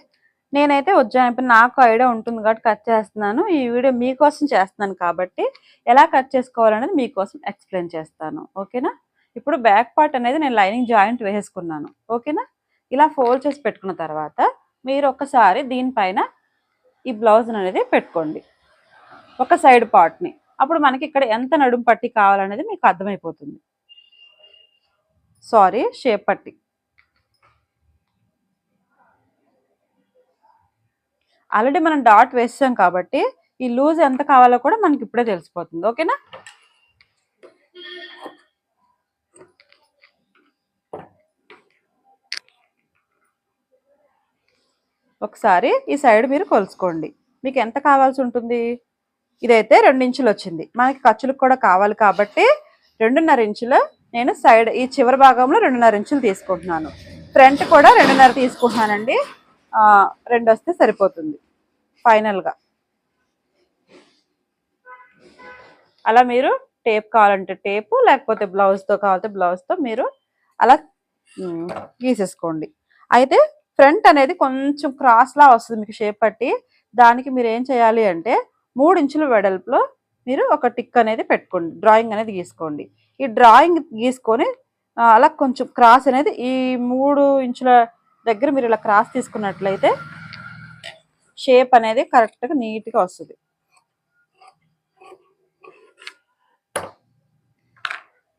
నేనైతే ఇప్పుడు నాకు ఐడియా ఉంటుంది కాబట్టి కట్ చేస్తున్నాను. ఈ వీడియో మీకోసం చేస్తున్నాను కాబట్టి ఎలా కట్ చేసుకోవాలనేది మీకోసం ఎక్స్ప్లెయిన్ చేస్తాను. ఓకేనా? ఇప్పుడు బ్యాక్ పార్ట్ అనేది నేను లైనింగ్ జాయింట్ వేసేసుకున్నాను. ఓకేనా? ఇలా ఫోల్డ్ చేసి పెట్టుకున్న తర్వాత మీరు ఒక్కసారి దీనిపైన ఈ బ్లౌజ్ అనేది పెట్టుకోండి, ఒక సైడ్ పార్ట్ని. అప్పుడు మనకి ఇక్కడ ఎంత నడుము పట్టి కావాలనేది మీకు అర్థమైపోతుంది. సారీ, షేప్ పట్టి. ఆల్రెడీ మనం డాట్ వేసాం కాబట్టి ఈ లూజ్ ఎంత కావాలో కూడా మనకి ఇప్పుడే తెలిసిపోతుంది. ఓకేనా? ఒకసారి ఈ సైడ్ మీరు కొలుసుకోండి. మీకు ఎంత కావాల్సి ఉంటుంది? ఇదైతే 2 ఇంచులు వచ్చింది. మనకి ఖర్చులకు కూడా కావాలి కాబట్టి 2.5 ఇంచులు నేను సైడ్ ఈ చివరి భాగంలో 2.5 ఇంచులు తీసుకుంటున్నాను. ఫ్రంట్ కూడా 2.5 తీసుకుంటున్నానండి. 2 వస్తే సరిపోతుంది ఫైనల్గా. అలా మీరు టేప్ కావాలంటే టేపు, లేకపోతే బ్లౌజ్తో కావాలంటే బ్లౌజ్తో మీరు అలా గీసేసుకోండి. అయితే ఫ్రంట్ అనేది కొంచెం క్రాస్లా వస్తుంది మీకు షేప్ పట్టి. దానికి మీరు ఏం చేయాలి అంటే 3 ఇంచుల వెడల్పులో మీరు ఒక టిక్ అనేది పెట్టుకోండి, డ్రాయింగ్ అనేది గీసుకోండి. ఈ డ్రాయింగ్ గీసుకొని అలా కొంచెం క్రాస్ అనేది ఈ 3 ఇంచుల దగ్గర మీరు ఇలా క్రాస్ తీసుకున్నట్లయితే షేప్ అనేది కరెక్ట్గా నీట్గా వస్తుంది.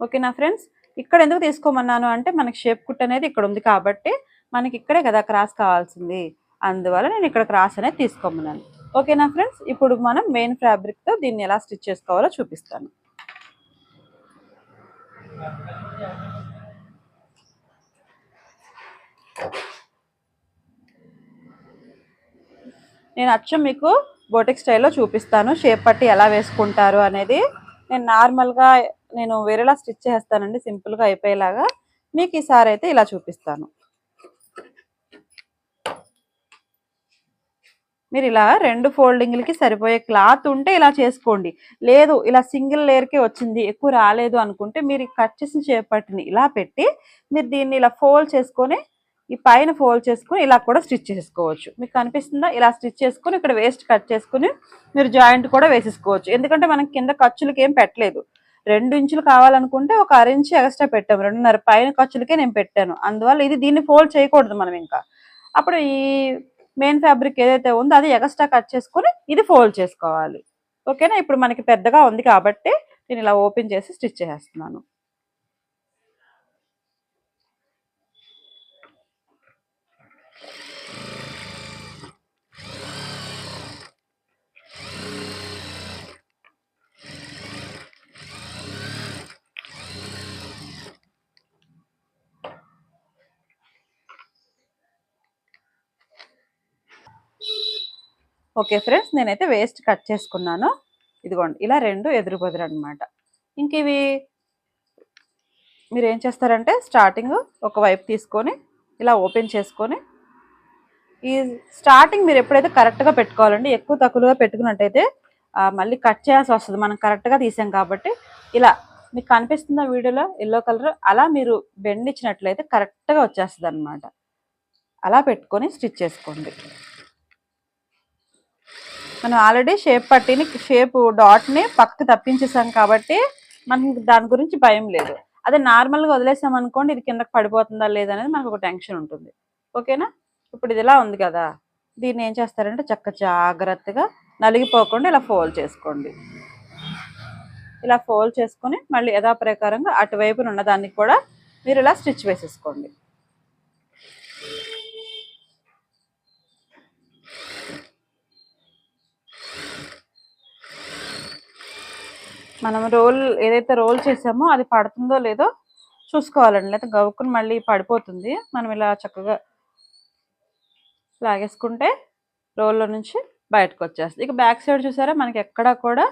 ఓకేనా ఫ్రెండ్స్? ఇక్కడ ఎందుకు తీసుకోమన్నాను అంటే మనకి షేప్ కుట్ అనేది ఇక్కడ ఉంది కాబట్టి మనకి ఇక్కడే కదా క్రాస్ కావాల్సింది, అందువల్ల నేను ఇక్కడ క్రాస్ అనేది తీసుకోమన్నాను. ఓకేనా ఫ్రెండ్స్? ఇప్పుడు మనం మెయిన్ ఫ్యాబ్రిక్తో దీన్ని ఎలా స్టిచ్ చేసుకోవాలో చూపిస్తాను. నేను అచ్చం మీకు బోటిక్ స్టైల్లో చూపిస్తాను షేప్ పట్టి ఎలా వేసుకుంటారు అనేది. నేను నార్మల్గా వేరేలా స్టిచ్ చేస్తానండి, సింపుల్గా అయిపోయేలాగా. మీకు ఈసారి అయితే ఇలా చూపిస్తాను. మీరు ఇలా 2 ఫోల్డింగ్లకి సరిపోయే క్లాత్ ఉంటే ఇలా చేసుకోండి. లేదు ఇలా సింగిల్ లేయర్కే వచ్చింది, ఎక్కువ రాలేదు అనుకుంటే మీరు కట్ చేసిన షేప్ పట్టిని ఇలా పెట్టి మీరు దీన్ని ఇలా ఫోల్డ్ చేసుకొని ఈ పైన ఫోల్డ్ చేసుకొని ఇలా కూడా స్టిచ్ చేసుకోవచ్చు. మీకు కనిపిస్తుందా? ఇలా స్టిచ్ చేసుకొని ఇక్కడ వేస్ట్ కట్ చేసుకుని మీరు జాయింట్ కూడా వేసేసుకోవచ్చు. ఎందుకంటే మనం కింద ఖర్చులకి ఏం పెట్టలేదు. 2 ఇంచులు కావాలనుకుంటే ఒక 1/2 ఇంచు ఎక్స్ట్రా పెట్టాము, 2.5 పైన ఖర్చులకే నేను పెట్టాను. అందువల్ల దీన్ని ఫోల్డ్ చేయకూడదు మనం ఇంకా. అప్పుడు ఈ మెయిన్ ఫ్యాబ్రిక్ ఏదైతే ఉందో అది ఎక్స్ట్రా కట్ చేసుకొని ఇది ఫోల్డ్ చేసుకోవాలి. ఓకేనా? ఇప్పుడు మనకి పెద్దగా ఉంది కాబట్టి నేను ఇలా ఓపెన్ చేసి స్టిచ్ చేసేస్తున్నాను. ఓకే ఫ్రెండ్స్, నేనైతే వేస్ట్ కట్ చేసుకున్నాను. ఇదిగోండి ఇలా 2 ఎదురు బదురు అనమాట. ఇంక ఇవి మీరు ఏం చేస్తారంటే స్టార్టింగ్ ఒక వైపు తీసుకొని ఇలా ఓపెన్ చేసుకొని ఈ స్టార్టింగ్ మీరు ఎప్పుడైతే కరెక్ట్గా పెట్టుకోవాలండి. ఎక్కువ తక్కువగా పెట్టుకున్నట్టయితే మళ్ళీ కట్ చేయాల్సి వస్తుంది. మనం కరెక్ట్గా తీసాం కాబట్టి ఇలా మీకు కనిపిస్తున్న వీడియోలో ఎల్లో కలర్ అలా మీరు బెండ్ ఇచ్చినట్లయితే కరెక్ట్గా వచ్చేస్తుంది అనమాట. అలా పెట్టుకొని స్టిచ్ చేసుకోండి. మనం ఆల్రెడీ షేప్ డాట్ని పక్కకు తప్పించేసాం కాబట్టి మనకి దాని గురించి భయం లేదు. అదే నార్మల్గా వదిలేసాం అనుకోండి, ఇది కిందకి పడిపోతుందా లేదా అనేది మనకు ఒక టెన్షన్ ఉంటుంది. ఓకేనా? ఇప్పుడు ఇది ఇలా ఉంది కదా, దీన్ని ఏం చేస్తారంటే జాగ్రత్తగా నలిగిపోకుండా ఇలా ఫోల్డ్ చేసుకోండి. ఇలా ఫోల్డ్ చేసుకొని మళ్ళీ యథాప్రకారంగా అటువైపున ఉన్నదానికి కూడా మీరు ఇలా స్టిచ్ వేసేసుకోండి. మనం ఏదైతే రోల్ చేసామో అది పడుతుందో లేదో చూసుకోవాలండి, లేకపోతే గవ్వుకుని మళ్ళీ పడిపోతుంది. మనం ఇలా చక్కగా లాగేసుకుంటే రోల్లో నుంచి బయటకు వచ్చేస్తుంది. ఇక బ్యాక్ సైడ్ చూసారా, మనకి ఎక్కడా కూడా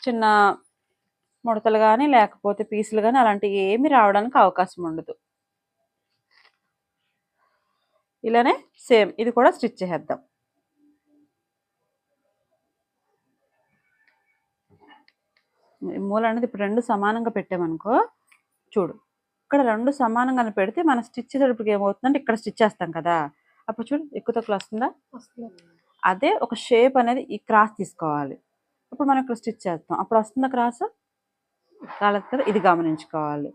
చిన్న ముడతలు కానీ లేకపోతే పీసులు కానీ అలాంటివి ఏమి రావడానికి అవకాశం ఉండదు. ఇలానే సేమ్ ఇది కూడా స్టిచ్ చేసేద్దాం. మూల అనేది ఇప్పుడు 2 సమానంగా పెట్టామనుకో, చూడు ఇక్కడ 2 సమానంగా పెడితే మన స్టిచ్ చేసేటప్పుడు ఏమవుతుందంటే ఇక్కడ స్టిచ్ చేస్తాం కదా, అప్పుడు చూడు ఎక్కువ తక్కువ వస్తుందా? అదే ఒక షేప్ అనేది ఈ క్రాస్ తీసుకోవాలి. అప్పుడు మనం ఇక్కడ స్టిచ్ చేస్తాం, అప్పుడు వస్తుందా క్రాస్? రాలేదు కదా, ఇది గమనించుకోవాలి.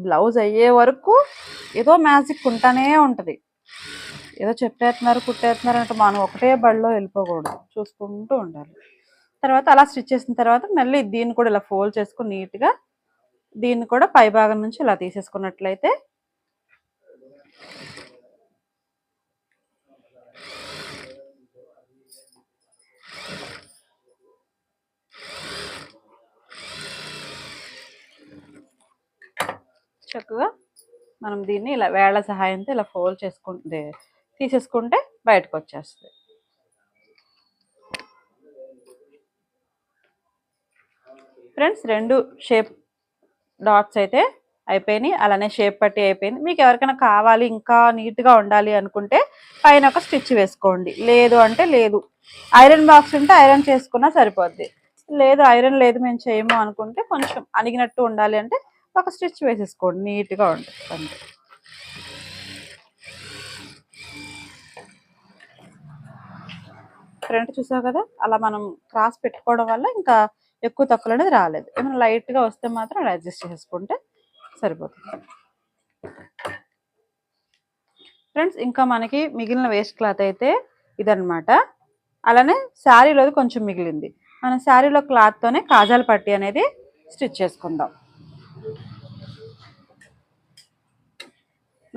బ్లౌజ్ అయ్యే వరకు ఏదో మ్యాజిక్ ఉంటానే ఉంటుంది. ఏదో చెప్పేస్తున్నారు కుట్టేస్తున్నారు అంటే మనం ఒకటే బడిలో వెళ్ళిపోకూడదు, చూసుకుంటూ ఉండాలి. తర్వాత అలా స్టిచ్ చేసిన తర్వాత మళ్ళీ దీన్ని కూడా ఇలా ఫోల్డ్ చేసుకుని నీట్గా దీన్ని కూడా పై భాగం నుంచి ఇలా తీసేసుకున్నట్లయితే చక్కగా మనం దీన్ని ఇలా వేళ్ల సహాయంతో ఇలా ఫోల్డ్ చేసుకుంటే తీసేసుకుంటే బయటకు వచ్చేస్తుంది. ఫ్రెండ్స్ 2 షేప్ డాట్స్ అయితే అయిపోయినాయి. అలానే షేప్ పట్టి అయిపోయింది. మీకు ఎవరికైనా కావాలి ఇంకా నీట్గా ఉండాలి అనుకుంటే పైన ఒక స్టిచ్ వేసుకోండి. లేదు అంటే లేదు. ఐరన్ బాక్స్ ఉంటే ఐరన్ చేసుకున్నా సరిపోద్ది. లేదు ఐరన్ లేదు మేము చేయము అనుకుంటే కొంచెం అణిగినట్టు ఉండాలి అంటే ఒక స్టిచ్ వేసేసుకోండి, నీట్గా ఉంటుంది అంతే. ఫ్రంట్ చూసావు కదా, అలా మనం క్రాస్ పెట్టుకోవడం వల్ల ఇంకా ఎక్కువ తక్కువ అనేది రాలేదు. ఏమైనా లైట్గా వస్తే మాత్రం అలా అడ్జస్ట్ చేసుకుంటే సరిపోతుంది. ఫ్రెండ్స్ ఇంకా మనకి మిగిలిన వేస్ట్ క్లాత్ అయితే ఇదనమాట. అలానే శారీలో కొంచెం మిగిలింది. మన శారీలో క్లాత్తోనే కాజాల పట్టీ అనేది స్టిచ్ చేసుకుందాం.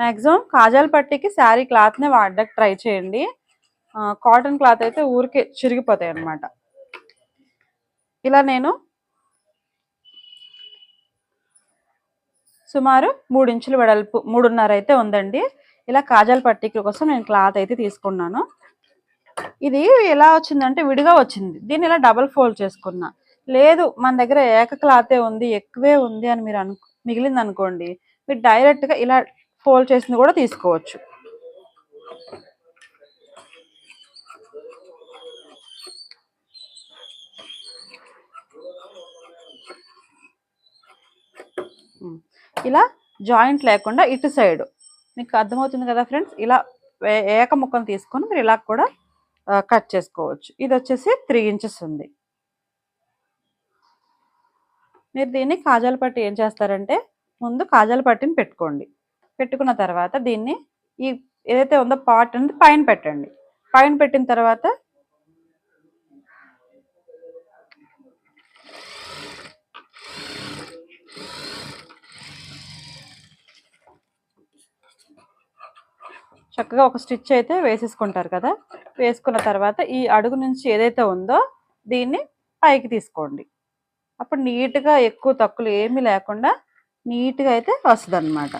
మ్యాక్సిమం కాజాల పట్టీకి శారీ క్లాత్నే వాడడానికి ట్రై చేయండి. కాటన్ క్లాత్ అయితే ఊరికే చిరిగిపోతాయి అన్నమాట. ఇలా నేను సుమారు 3 ఇంచుల వెడల్పు 3.5 అయితే ఉందండి. ఇలా కాజాల పట్టీకి కోసం నేను క్లాత్ అయితే తీసుకున్నాను. ఇది ఎలా వచ్చిందంటే విడిగా వచ్చింది. దీన్ని ఇలా డబల్ ఫోల్డ్ చేసుకున్నా. లేదు మన దగ్గర ఏక క్లాతే ఉంది, ఎక్కువే ఉంది అని మీరు మిగిలింది అనుకోండి, మీరు డైరెక్ట్గా ఇలా ఫోల్డ్ చేసింది కూడా తీసుకోవచ్చు. ఇలా జాయింట్ లేకుండా ఇటు సైడ్ మీకు అర్థమవుతుంది కదా ఫ్రెండ్స్. ఇలా ఏక ముక్కను తీసుకొని మీరు ఇలా కూడా కట్ చేసుకోవచ్చు. ఇది వచ్చేసి 3 ఇంచెస్ ఉంది. మీరు దీన్ని కాజాల పట్టి ఏం చేస్తారంటే ముందు కాజాల పట్టిని పెట్టుకోండి. పెట్టుకున్న తర్వాత దీన్ని ఈ ఏదైతే ఉందో పార్ట్ అనేది పైన పెట్టండి. పైన పెట్టిన తర్వాత చక్కగా ఒక స్టిచ్ అయితే వేసేసుకుంటారు కదా. వేసుకున్న తర్వాత ఈ అడుగు నుంచి ఏదైతే ఉందో దీన్ని పైకి తీసుకోండి. అప్పుడు నీట్గా ఎక్కువ తక్కువలు ఏమీ లేకుండా నీట్గా అయితే వస్తుంది అన్నమాట.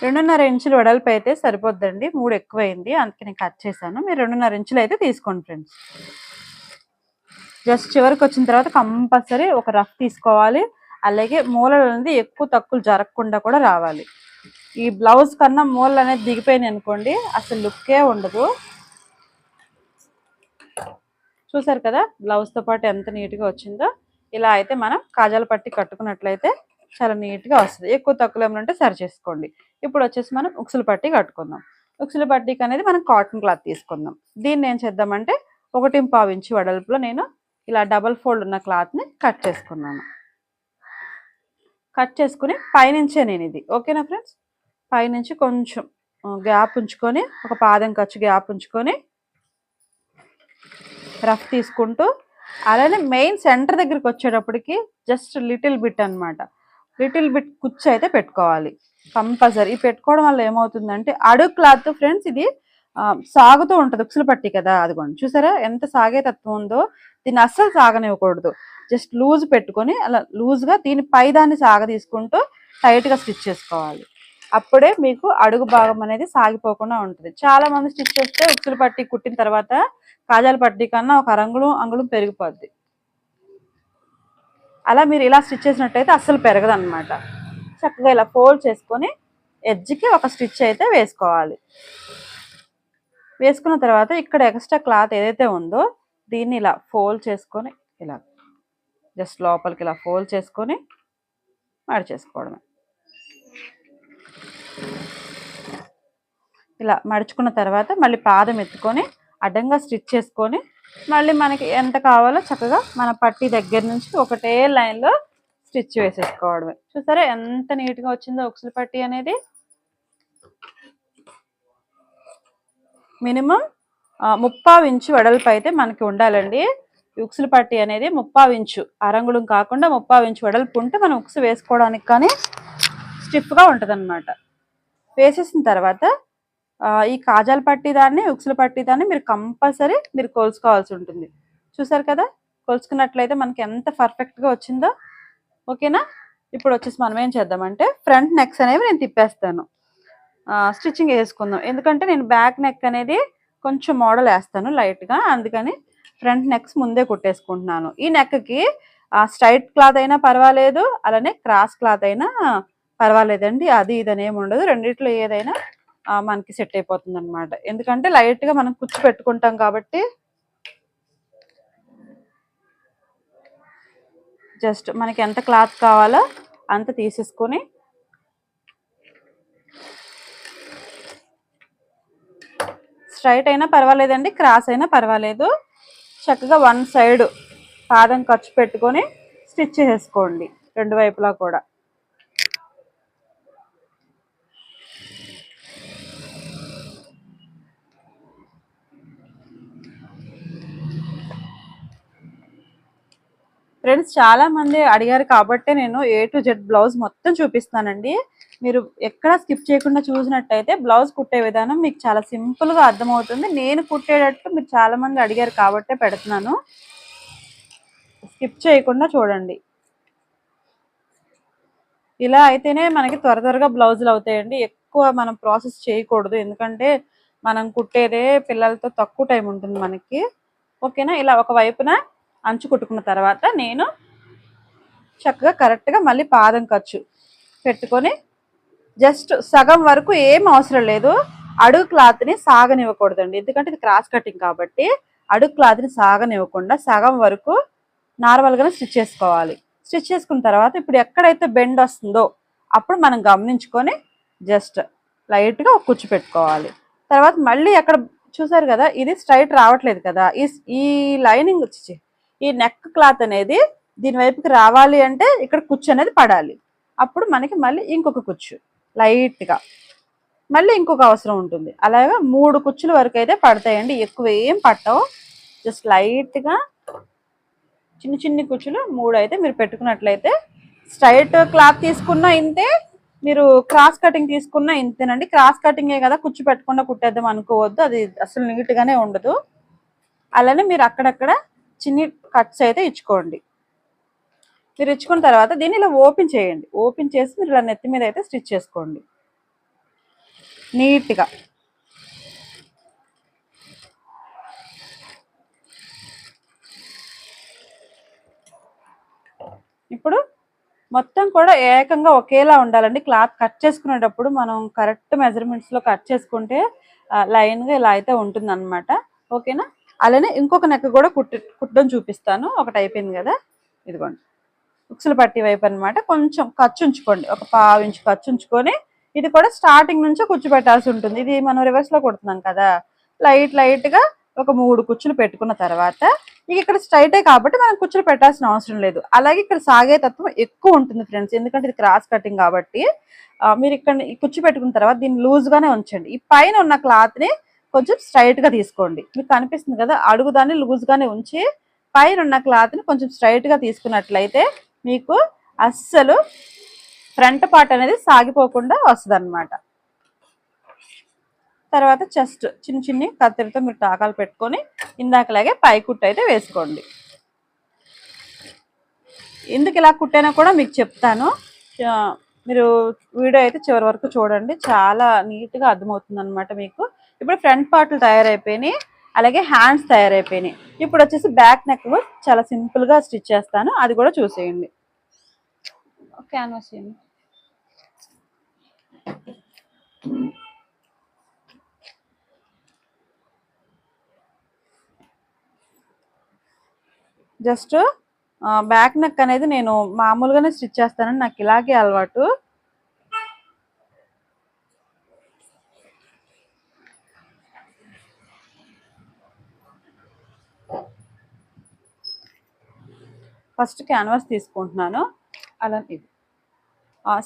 2.5 ఇంచులు వెడల్పు అయితే సరిపోద్దండి. 3 ఎక్కువైంది, అందుకే నేను కట్ చేశాను. మీరు 2.5 ఇంచులు అయితే తీసుకోండి ఫ్రెండ్స్. జస్ట్ చివరికి వచ్చిన తర్వాత కంపల్సరీ ఒక రఫ్ తీసుకోవాలి. అలాగే మూలలు అనేది ఎక్కువ తక్కువలు జరగకుండా కూడా రావాలి. ఈ బ్లౌజ్ కన్నా మూలలు అనేది దిగిపోయినాయి అనుకోండి అసలు లుక్కే ఉండదు. చూసారు కదా బ్లౌజ్తో పాటు ఎంత నీట్గా వచ్చిందో. ఇలా అయితే మనం కాజాల పట్టి కట్టుకున్నట్లయితే చాలా నీట్గా వస్తుంది. ఎక్కువ తక్కువ ఏమంటే సరి చేసుకోండి. ఇప్పుడు వచ్చేసి మనం ఉక్సుల పట్టి కట్టుకుందాం. ఉక్సుల పట్టీకి అనేది మనం కాటన్ క్లాత్ తీసుకుందాం. దీన్ని ఏం చేద్దామంటే 1.5 ఇంచు వెడల్పులో నేను ఇలా డబల్ ఫోల్డ్ ఉన్న క్లాత్ని కట్ చేసుకున్నాను. కట్ చేసుకుని పైనుంచే నేను ఇది ఓకేనా ఫ్రెండ్స్, పైనుంచి కొంచెం గ్యాప్ ఉంచుకొని ఒక పాదం ఖర్చు గ్యాప్ ఉంచుకొని రఫ్ తీసుకుంటూ, అలానే మెయిన్ సెంటర్ దగ్గరికి వచ్చేటప్పటికి జస్ట్ లిటిల్ బిట్ అనమాట, లిటిల్ బిట్ కుచ్చు అయితే పెట్టుకోవాలి కంపల్సరీ. పెట్టుకోవడం వల్ల ఏమవుతుందంటే అడుగు క్లాత్ ఫ్రెండ్స్ ఇది సాగుతూ ఉంటుంది. ఉక్సులు పట్టి కదా, అదిగోండి చూసారా ఎంత సాగే తత్వం ఉందో. దీన్ని అస్సలు సాగనివ్వకూడదు. జస్ట్ లూజ్ పెట్టుకొని అలా లూజ్గా దీని పై దాన్ని సాగ తీసుకుంటూ టైట్గా స్టిచ్ చేసుకోవాలి. అప్పుడే మీకు అడుగు భాగం అనేది సాగిపోకుండా ఉంటుంది. చాలా మంది స్టిచ్ చేస్తే ఉక్సులు పట్టి కుట్టిన తర్వాత కాజాల పట్టి కన్నా ఒక అంగుళం పెరిగిపోద్ది. అలా మీరు ఇలా స్టిచ్ చేసినట్టయితే అస్సలు పెరగదు అనమాట. చక్కగా ఇలా ఫోల్డ్ చేసుకొని ఎడ్జ్కి ఒక స్టిచ్ అయితే వేసుకోవాలి. వేసుకున్న తర్వాత ఇక్కడ ఎక్స్ట్రా క్లాత్ ఏదైతే ఉందో దీన్ని ఇలా ఫోల్డ్ చేసుకొని ఇలా జస్ట్ లోపలికి ఇలా ఫోల్డ్ చేసుకొని మడిచేసుకోవడమే. ఇలా మడుచుకున్న తర్వాత మళ్ళీ పాదం ఎత్తుకొని అడ్డంగా స్టిచ్ చేసుకొని మళ్ళీ మనకి ఎంత కావాలో చక్కగా మన పట్టి దగ్గర నుంచి ఒకటే లైన్లో స్టిచ్ వేసేసుకోవడమే. చూసారా ఎంత నీట్గా వచ్చిందో ఉక్సుల పట్టి అనేది. మినిమం 3/4 ఇంచు వెడల్పు అయితే మనకి ఉండాలండి. ఉక్సుల పట్టి అనేది 3/4 ఇంచు, అరంగుళం కాకుండా 3/4 ఇంచు వెడల్పు ఉంటే మనం ఉక్సు వేసుకోవడానికి కానీ స్టిఫ్గా ఉంటుంది అనమాట. వేసేసిన తర్వాత ఈ కాజాల పట్టి దాన్ని ఉక్సుల పట్టి దాన్ని మీరు కంపల్సరీ మీరు కొలుసుకోవాల్సి ఉంటుంది. చూసారు కదా, కొలుసుకున్నట్లయితే మనకి ఎంత పర్ఫెక్ట్గా వచ్చిందో. ఓకేనా, ఇప్పుడు వచ్చేసి మనం ఏం చేద్దామంటే ఫ్రంట్ నెక్స్ అనేవి నేను తిప్పేస్తాను, స్టిచ్చింగ్ వేసుకుందాం. ఎందుకంటే నేను బ్యాక్ నెక్ అనేది కొంచెం మోడల్ వేస్తాను లైట్గా, అందుకని ఫ్రంట్ నెక్స్ ముందే కుట్టేసుకుంటున్నాను. ఈ నెక్కి స్ట్రైట్ క్లాత్ అయినా పర్వాలేదు, అలానే క్రాస్ క్లాత్ అయినా పర్వాలేదండి. అది ఇదని ఏమి ఉండదు, రెండిట్లో ఏదైనా మనకి సెట్ అయిపోతుంది అనమాట. ఎందుకంటే లైట్గా మనం కుచ్చు పెట్టుకుంటాం కాబట్టి జస్ట్ మనకి ఎంత క్లాత్ కావాలో అంత తీసేసుకొని స్ట్రైట్ అయినా పర్వాలేదండి, క్రాస్ అయినా పర్వాలేదు, చక్కగా వన్ సైడ్ పాదం ఖర్చు పెట్టుకొని స్టిచ్ చేసుకోండి రెండు వైపులా కూడా. ఫ్రెండ్స్ చాలా మంది అడిగారు కాబట్టి నేను A to Z బ్లౌజ్ మొత్తం చూపిస్తానండి. మీరు ఎక్కడ స్కిప్ చేయకుండా చూసినట్టయితే బ్లౌజ్ కుట్టే విధానం మీకు చాలా సింపుల్గా అర్థమవుతుంది. నేను కుట్టేటట్టు మీరు చాలా మంది అడిగారు కాబట్టే పెడుతున్నాను, స్కిప్ చేయకుండా చూడండి. ఇలా అయితేనే మనకి త్వరగా బ్లౌజులు అవుతాయండి. ఎక్కువ మనం ప్రాసెస్ చేయకూడదు, ఎందుకంటే మనం కుట్టేదే పిల్లలతో తక్కువ టైం ఉంటుంది మనకి. ఓకేనా? ఇలా ఒక వైపున అంచు కుట్టుకున్న తర్వాత నేను చక్కగా కరెక్ట్గా మళ్ళీ పాదం ఖర్చు పెట్టుకొని జస్ట్ సగం వరకు ఏం అవసరం లేదు, అడుగు క్లాత్ని సాగనివ్వకూడదండి. ఎందుకంటే ఇది క్రాస్ కటింగ్ కాబట్టి అడుగు క్లాత్ని సాగనివ్వకుండా సగం వరకు నార్మల్గానే స్టిచ్ చేసుకోవాలి. స్టిచ్ చేసుకున్న తర్వాత ఇప్పుడు ఎక్కడైతే బెండ్ వస్తుందో అప్పుడు మనం గమనించుకొని జస్ట్ లైట్గా ఒక కుచ్చు పెట్టుకోవాలి. తర్వాత మళ్ళీ అక్కడ చూసారు కదా, ఇది స్ట్రైట్ రావట్లేదు కదా, ఈ లైనింగ్ వచ్చి ఈ నెక్ క్లాత్ అనేది దీని వైపుకి రావాలి అంటే ఇక్కడ కుచ్చు అనేది పడాలి. అప్పుడు మనకి మళ్ళీ ఇంకొక కుచ్చు లైట్గా, మళ్ళీ ఇంకొక అవసరం ఉంటుంది. అలాగా 3 కుచ్చుల వరకు అయితే పడతాయండి, ఎక్కువ ఏం పట్టవు. జస్ట్ లైట్గా చిన్ని చిన్ని కుచ్చులు 3 అయితే మీరు పెట్టుకున్నట్లయితే స్ట్రైట్ క్లాత్ తీసుకున్నా ఇంతే, మీరు క్రాస్ కటింగ్ తీసుకున్నా ఇంతేనండి. క్రాస్ కటింగే కదా కుచ్చు పెట్టకుండా కుట్టేద్దాం అనుకోవద్దు, అది అసలు నీట్గానే ఉండదు. అలానే మీరు అక్కడక్కడ చిన్ని కట్స్ అయితే ఇచ్చుకోండి. మీరు ఇచ్చుకున్న తర్వాత దీన్ని ఇలా ఓపెన్ చేయండి, ఓపెన్ చేసి మీరు ఇలా నెత్తి మీద అయితే స్టిచ్ చేసుకోండి నీట్గా. ఇప్పుడు మొత్తం కూడా ఏకంగా ఒకేలా ఉండాలండి. క్లాత్ కట్ చేసుకునేటప్పుడు మనం కరెక్ట్ మెజర్మెంట్స్లో కట్ చేసుకుంటే లైన్గా ఇలా అయితే ఉంటుందన్నమాట. ఓకేనా? అలానే ఇంకొక నెక్ కూడా కుట్టడం చూపిస్తాను. ఒకటి అయిపోయింది కదా, ఇదిగోండి ఉక్సులు పట్టి వైపు అనమాట. కొంచెం ఖర్చు ఉంచుకోండి, ఒక 1/2 ఇంచు ఖర్చు ఉంచుకొని ఇది కూడా స్టార్టింగ్ నుంచే కుచ్చు పెట్టాల్సి ఉంటుంది. ఇది మనం రివర్స్లో కుడుతున్నాం కదా, లైట్గా ఒక 3 కుచ్చులు పెట్టుకున్న తర్వాత ఇక ఇక్కడ స్ట్రైటే కాబట్టి మనం కుచ్చులు పెట్టాల్సిన అవసరం లేదు. అలాగే ఇక్కడ సాగే తత్వం ఎక్కువ ఉంటుంది ఫ్రెండ్స్, ఎందుకంటే ఇది క్రాస్ కటింగ్ కాబట్టి. మీరు ఇక్కడ ఈ కుచ్చు పెట్టుకున్న తర్వాత దీన్ని లూజ్గానే ఉంచండి. ఈ పైన ఉన్న క్లాత్ని కొంచెం స్ట్రైట్గా తీసుకోండి. మీకు కనిపిస్తుంది కదా, అడుగుదాన్ని లూజ్గానే ఉంచి పైన ఉన్న క్లాత్ని కొంచెం స్ట్రైట్గా తీసుకున్నట్లయితే మీకు అస్సలు ఫ్రంట్ పార్ట్ అనేది సాగిపోకుండా వస్తుంది అన్నమాట. తర్వాత చెస్ట్ చిన్ని కత్తెరతో మీరు టాకాలు పెట్టుకొని ఇందాకలాగే పై కుట్టు అయితే వేసుకోండి. ఎందుకు ఇలా కుట్టానో కూడా మీకు చెప్తాను, మీరు వీడియో అయితే చివరి వరకు చూడండి, చాలా నీట్గా అర్థమవుతుంది అనమాట మీకు. ఇప్పుడు ఫ్రంట్ పార్ట్లు తయారైపోయినాయి, అలాగే హ్యాండ్స్ తయారైపోయినాయి. ఇప్పుడు వచ్చేసి బ్యాక్ నెక్ చాలా సింపుల్గా స్టిచ్ చేస్తాను, అది కూడా చూసేయండి. క్యాన్వాస్ చేయండి. జస్ట్ బ్యాక్ నెక్ అనేది నేను మామూలుగానే స్టిచ్ చేస్తానని నాకు ఇలాగే అలవాటు. ఫస్ట్ క్యాన్వాస్ తీసుకుంటున్నాను. అలా ఇది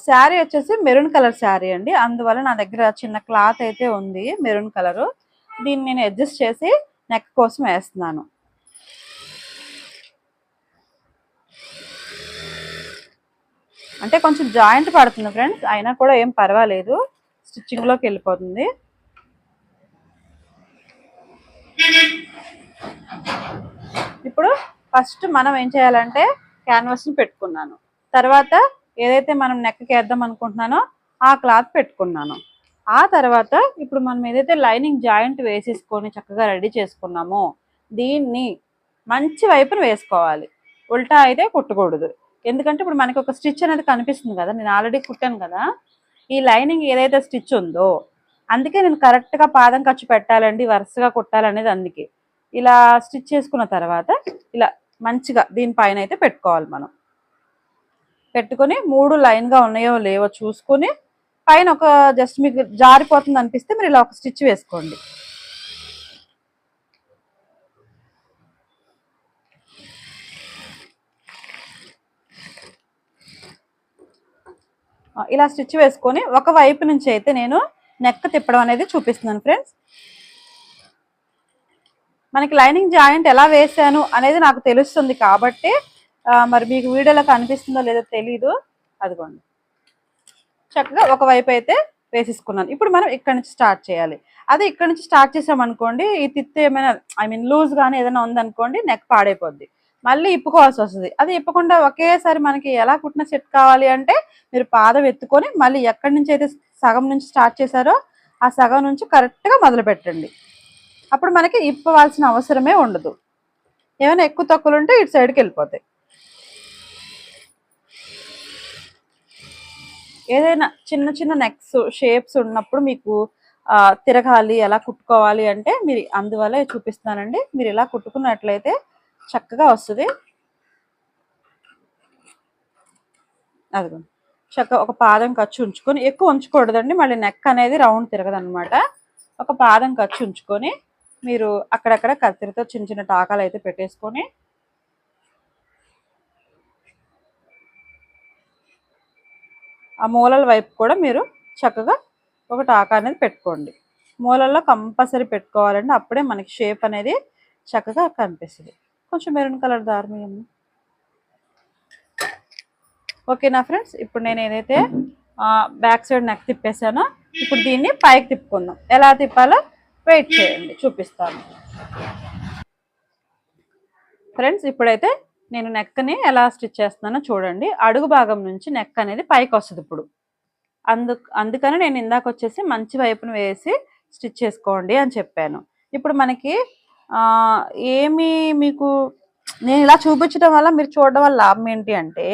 శారీ వచ్చేసి మెరూన్ కలర్ శారీ అండి, అందువల్ల నా దగ్గర చిన్న క్లాత్ అయితే ఉంది మెరూన్ కలరు, దీన్ని నేను అడ్జస్ట్ చేసి నెక్ కోసం వేస్తున్నాను. అంటే కొంచెం జాయింట్ పడుతుంది ఫ్రెండ్స్, అయినా కూడా ఏం పర్వాలేదు, స్టిచ్చింగ్లోకి వెళ్ళిపోతుంది. ఇప్పుడు ఫస్ట్ మనం ఏం చేయాలంటే క్యాన్వాస్ని పెట్టుకున్నాను, తర్వాత ఏదైతే మనం నెక్కకి వేద్దాం అనుకుంటున్నానో ఆ క్లాత్ పెట్టుకున్నాను. ఆ తర్వాత ఇప్పుడు మనం ఏదైతే లైనింగ్ జాయింట్ వేసేసుకొని చక్కగా రెడీ చేసుకున్నామో దీన్ని మంచి వైపున వేసుకోవాలి. ఉల్టా అయితే కుట్టకూడదు. ఎందుకంటే ఇప్పుడు మనకి ఒక స్టిచ్ అనేది కనిపిస్తుంది కదా, నేను ఆల్రెడీ కుట్టాను కదా. ఈ లైనింగ్ ఏదైతే స్టిచ్ ఉందో అందుకే నేను కరెక్ట్గా పాదం ఖర్చు పెట్టాలండి, వరుసగా కుట్టాలనేది అందుకే. ఇలా స్టిచ్ చేసుకున్న తర్వాత ఇలా మంచిగా దీనిపైన అయితే పెట్టుకోవాలి. మనం పెట్టుకొని 3 లైన్గా ఉన్నాయో లేవో చూసుకొని పైన ఒక జస్ట్ మీకు జారిపోతుంది అనిపిస్తే మీరు ఇలా ఒక స్టిచ్ వేసుకోండి. ఇలా స్టిచ్ వేసుకొని ఒక వైపు నుంచి అయితే నేను నెక్ తిప్పడం అనేది చూపిస్తున్నాను ఫ్రెండ్స్. మనకి లైనింగ్ జాయింట్ ఎలా వేసాను అనేది నాకు తెలుస్తుంది కాబట్టి మరి మీకు వీడియోలో కనిపిస్తుందో లేదో తెలీదు. అదిగోండి చక్కగా ఒకవైపు అయితే వేసేసుకున్నాను. ఇప్పుడు మనం ఇక్కడ నుంచి స్టార్ట్ చేయాలి. అదే ఇక్కడ నుంచి స్టార్ట్ చేసామనుకోండి ఈ తిత్తి ఏమైనా లూజ్ కానీ ఏదైనా ఉందనుకోండి నెక్ పాడైపోద్ది, మళ్ళీ ఇప్పుకోవాల్సి వస్తుంది. అది ఇప్పకుండా ఒకేసారి మనకి ఎలా కుట్టిన సెట్ కావాలి అంటే మీరు పాదం ఎత్తుకొని మళ్ళీ ఎక్కడి నుంచి అయితే సగం నుంచి స్టార్ట్ చేశారో ఆ సగం నుంచి కరెక్ట్గా మొదలు పెట్టండి. అప్పుడు మనకి ఇప్పవలసిన అవసరమే ఉండదు. ఏమైనా ఎక్కువ తక్కువలు ఉంటే ఇటు సైడ్కి వెళ్ళిపోతాయి. ఏదైనా చిన్న చిన్న నెక్స్ షేప్స్ ఉన్నప్పుడు మీకు తిరగాలి ఎలా కుట్టుకోవాలి అంటే మీరు అందువల్ల చూపిస్తానండి. మీరు ఇలా కుట్టుకున్నట్లయితే చక్కగా వస్తుంది. అదిగోండి చక్కగా ఒక పాదం ఖర్చు ఉంచుకొని, ఎక్కువ ఉంచకూడదండి మళ్ళీ నెక్ అనేది రౌండ్ తిరగదనమాట. ఒక పాదం ఖర్చు ఉంచుకొని మీరు అక్కడక్కడ కత్తిరితో చిన్న చిన్న టాకాలు అయితే పెట్టేసుకొని ఆ మూలల వైపు కూడా మీరు చక్కగా ఒక టాకా అనేది పెట్టుకోండి. మూలల్లో కంపల్సరీ పెట్టుకోవాలండి, అప్పుడే మనకి షేప్ అనేది చక్కగా కనిపిస్తుంది. కొంచెం మెరూన్ కలర్ దారం. ఓకేనా ఫ్రెండ్స్, ఇప్పుడు నేను ఏదైతే బ్యాక్ సైడ్ నెక్ తిప్పేసానో ఇప్పుడు దీన్ని పైకి తిప్పుకుందాం. ఎలా తిప్పాలో వెయిట్ చేయండి, చూపిస్తాను. ఫ్రెండ్స్ ఇప్పుడైతే నేను నెక్ని ఎలా స్టిచ్ చేస్తున్నానో చూడండి. అడుగు భాగం నుంచి నెక్ అనేది పైకి వస్తుంది. ఇప్పుడు అందుకని నేను ఇందాక వచ్చేసి మంచి వైపును వేసి స్టిచ్ చేసుకోండి అని చెప్పాను. ఇప్పుడు మనకి ఏమి మీకు నేను ఇలా చూపించడం వల్ల మీరు చూడడం వల్ల లాభం ఏంటి అంటే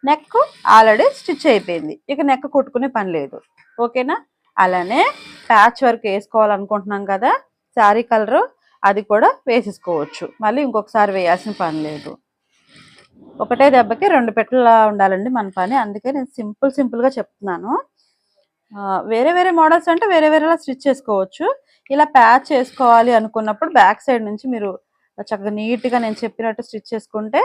నెక్ ఆల్రెడీ స్టిచ్ అయిపోయింది, ఇక నెక్ కుట్టుకునే పని లేదు. ఓకేనా. అలానే ప్యాచ్ వర్క్ వేసుకోవాలనుకుంటున్నాం కదా శారీ కలరు, అది కూడా వేసేసుకోవచ్చు. మళ్ళీ ఇంకొకసారి వేయాల్సిన పని లేదు. ఒకటే దెబ్బకి 2 పెట్టెలా ఉండాలండి మన పని. అందుకే నేను సింపుల్గా చెప్తున్నాను. వేరే వేరే మోడల్స్ అంటే వేరే వేరేలా స్టిచ్ చేసుకోవచ్చు. ఇలా ప్యాచ్ చేసుకోవాలి అనుకున్నప్పుడు బ్యాక్ సైడ్ నుంచి మీరు చక్కగా నీట్గా నేను చెప్పినట్టు స్టిచ్ చేసుకుంటే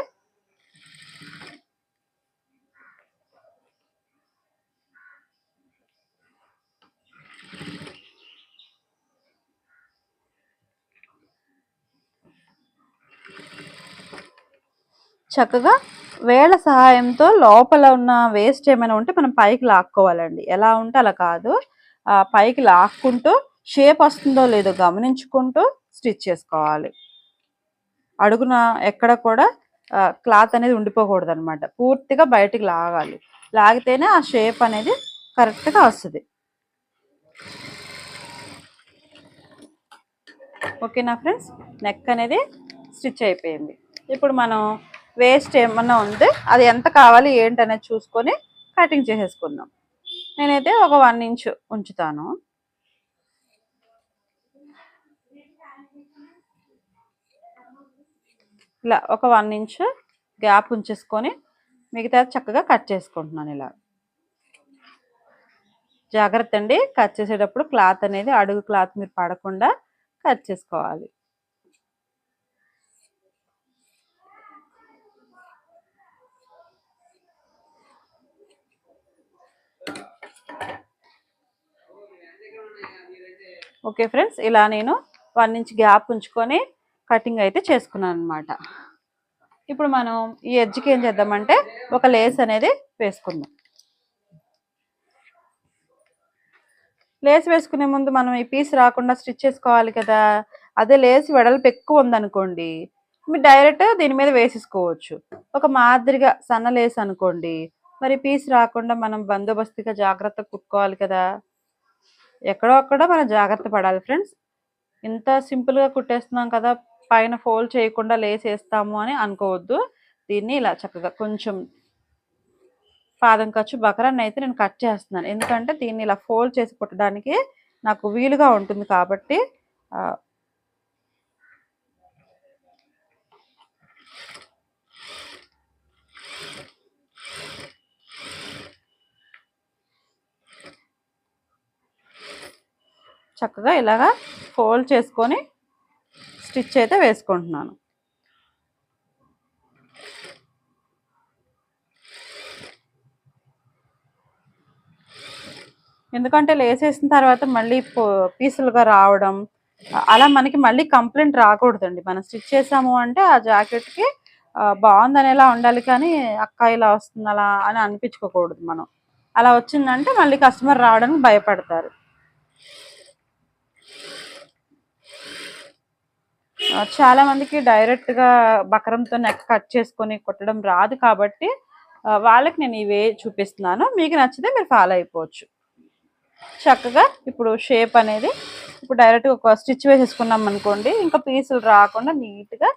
చక్కగా వేళ్ళ సహాయంతో లోపల ఉన్న వేస్ట్ ఏమైనా ఉంటే మనం పైకి లాక్కోవాలండి. ఎలా ఉంటే అలా కాదు, పైకి లాక్కుంటూ షేప్ వస్తుందో లేదో గమనించుకుంటూ స్టిచ్ చేసుకోవాలి. అడుగున ఎక్కడ కూడా క్లాత్ అనేది ఉండిపోకూడదు అనమాట. పూర్తిగా బయటికి లాగాలి, లాగితేనే ఆ షేప్ అనేది కరెక్ట్గా వస్తుంది. ఓకేనా ఫ్రెండ్స్, నెక్ అనేది స్టిచ్ అయిపోయింది. ఇప్పుడు మనం వేస్ట్ ఏమన్నా ఉంటే అది ఎంత కావాలి ఏంటి అనేది చూసుకొని కటింగ్ చేసేసుకుందాం. నేనైతే ఒక 1 ఇంచ్ ఉంచుతాను. ఇలా ఒక 1 ఇంచ్ గ్యాప్ ఉంచేసుకొని మిగతా చక్కగా కట్ చేసుకుంటున్నాను. ఇలా జాగ్రత్త అండి, కట్ చేసేటప్పుడు క్లాత్ అనేది అడుగు క్లాత్ మీరు పడకుండా కట్ చేసుకోవాలి. ఓకే ఫ్రెండ్స్, ఇలా నేను 1 ఇంచ్ గ్యాప్ ఉంచుకొని కటింగ్ అయితే చేసుకున్నాను అనమాట. ఇప్పుడు మనం ఈ ఎడ్జ్కి ఏం చేద్దామంటే ఒక లేస్ అనేది వేసుకుందాం. లేస్ వేసుకునే ముందు మనం ఈ పీస్ రాకుండా స్టిచ్ చేసుకోవాలి కదా. అదే లేస్ వెడల్పు ఎక్కువ ఉందనుకోండి మీరు డైరెక్ట్ దీని మీద వేసేసుకోవచ్చు. ఒక మాదిరిగా సన్న లేస్ అనుకోండి మరి పీస్ రాకుండా మనం బందోబస్తుగా జాగ్రత్తగా కుట్టుకోవాలి కదా. ఎక్కడో అక్కడ మనం జాగ్రత్త పడాలి ఫ్రెండ్స్. ఇంత సింపుల్గా కుట్టేస్తున్నాం కదా, పైన ఫోల్డ్ చేయకుండా లేసేస్తాము అని అనుకోవద్దు. దీన్ని ఇలా చక్కగా కొంచెం పాదం ఖర్చు బకరాన్ని అయితే నేను కట్ చేస్తున్నాను, ఎందుకంటే దీన్ని ఇలా ఫోల్డ్ చేసి కుట్టడానికి నాకు వీలుగా ఉంటుంది కాబట్టి. చక్కగా ఇలాగా ఫోల్డ్ చేసుకొని స్టిచ్ అయితే వేసుకుంటున్నాను. ఎందుకంటే లేసేసిన తర్వాత మళ్ళీ పీసులుగా రావడం అలా మనకి మళ్ళీ కంప్లైంట్ రాకూడదండి. మనం స్టిచ్ చేసాము అంటే ఆ జాకెట్కి బాగుందనేలా ఉండాలి, కానీ అక్క ఇలా వస్తుంది అలా అని అనిపించుకోకూడదు. మనం అలా వచ్చిందంటే మళ్ళీ కస్టమర్ రావడానికి భయపడతారు. చాలా మందికి డైరెక్ట్గా బకరంతో నెక్ కట్ చేసుకొని కుట్టడం రాదు కాబట్టి వాళ్ళకి నేను ఇవే చూపిస్తున్నాను. మీకు నచ్చితే మీరు ఫాలో అయిపోవచ్చు. చక్కగా ఇప్పుడు షేప్ అనేది ఇప్పుడు డైరెక్ట్గా ఒక స్టిచ్ వేసేసుకున్నాం అనుకోండి, ఇంకా పీసులు రాకుండా నీట్గా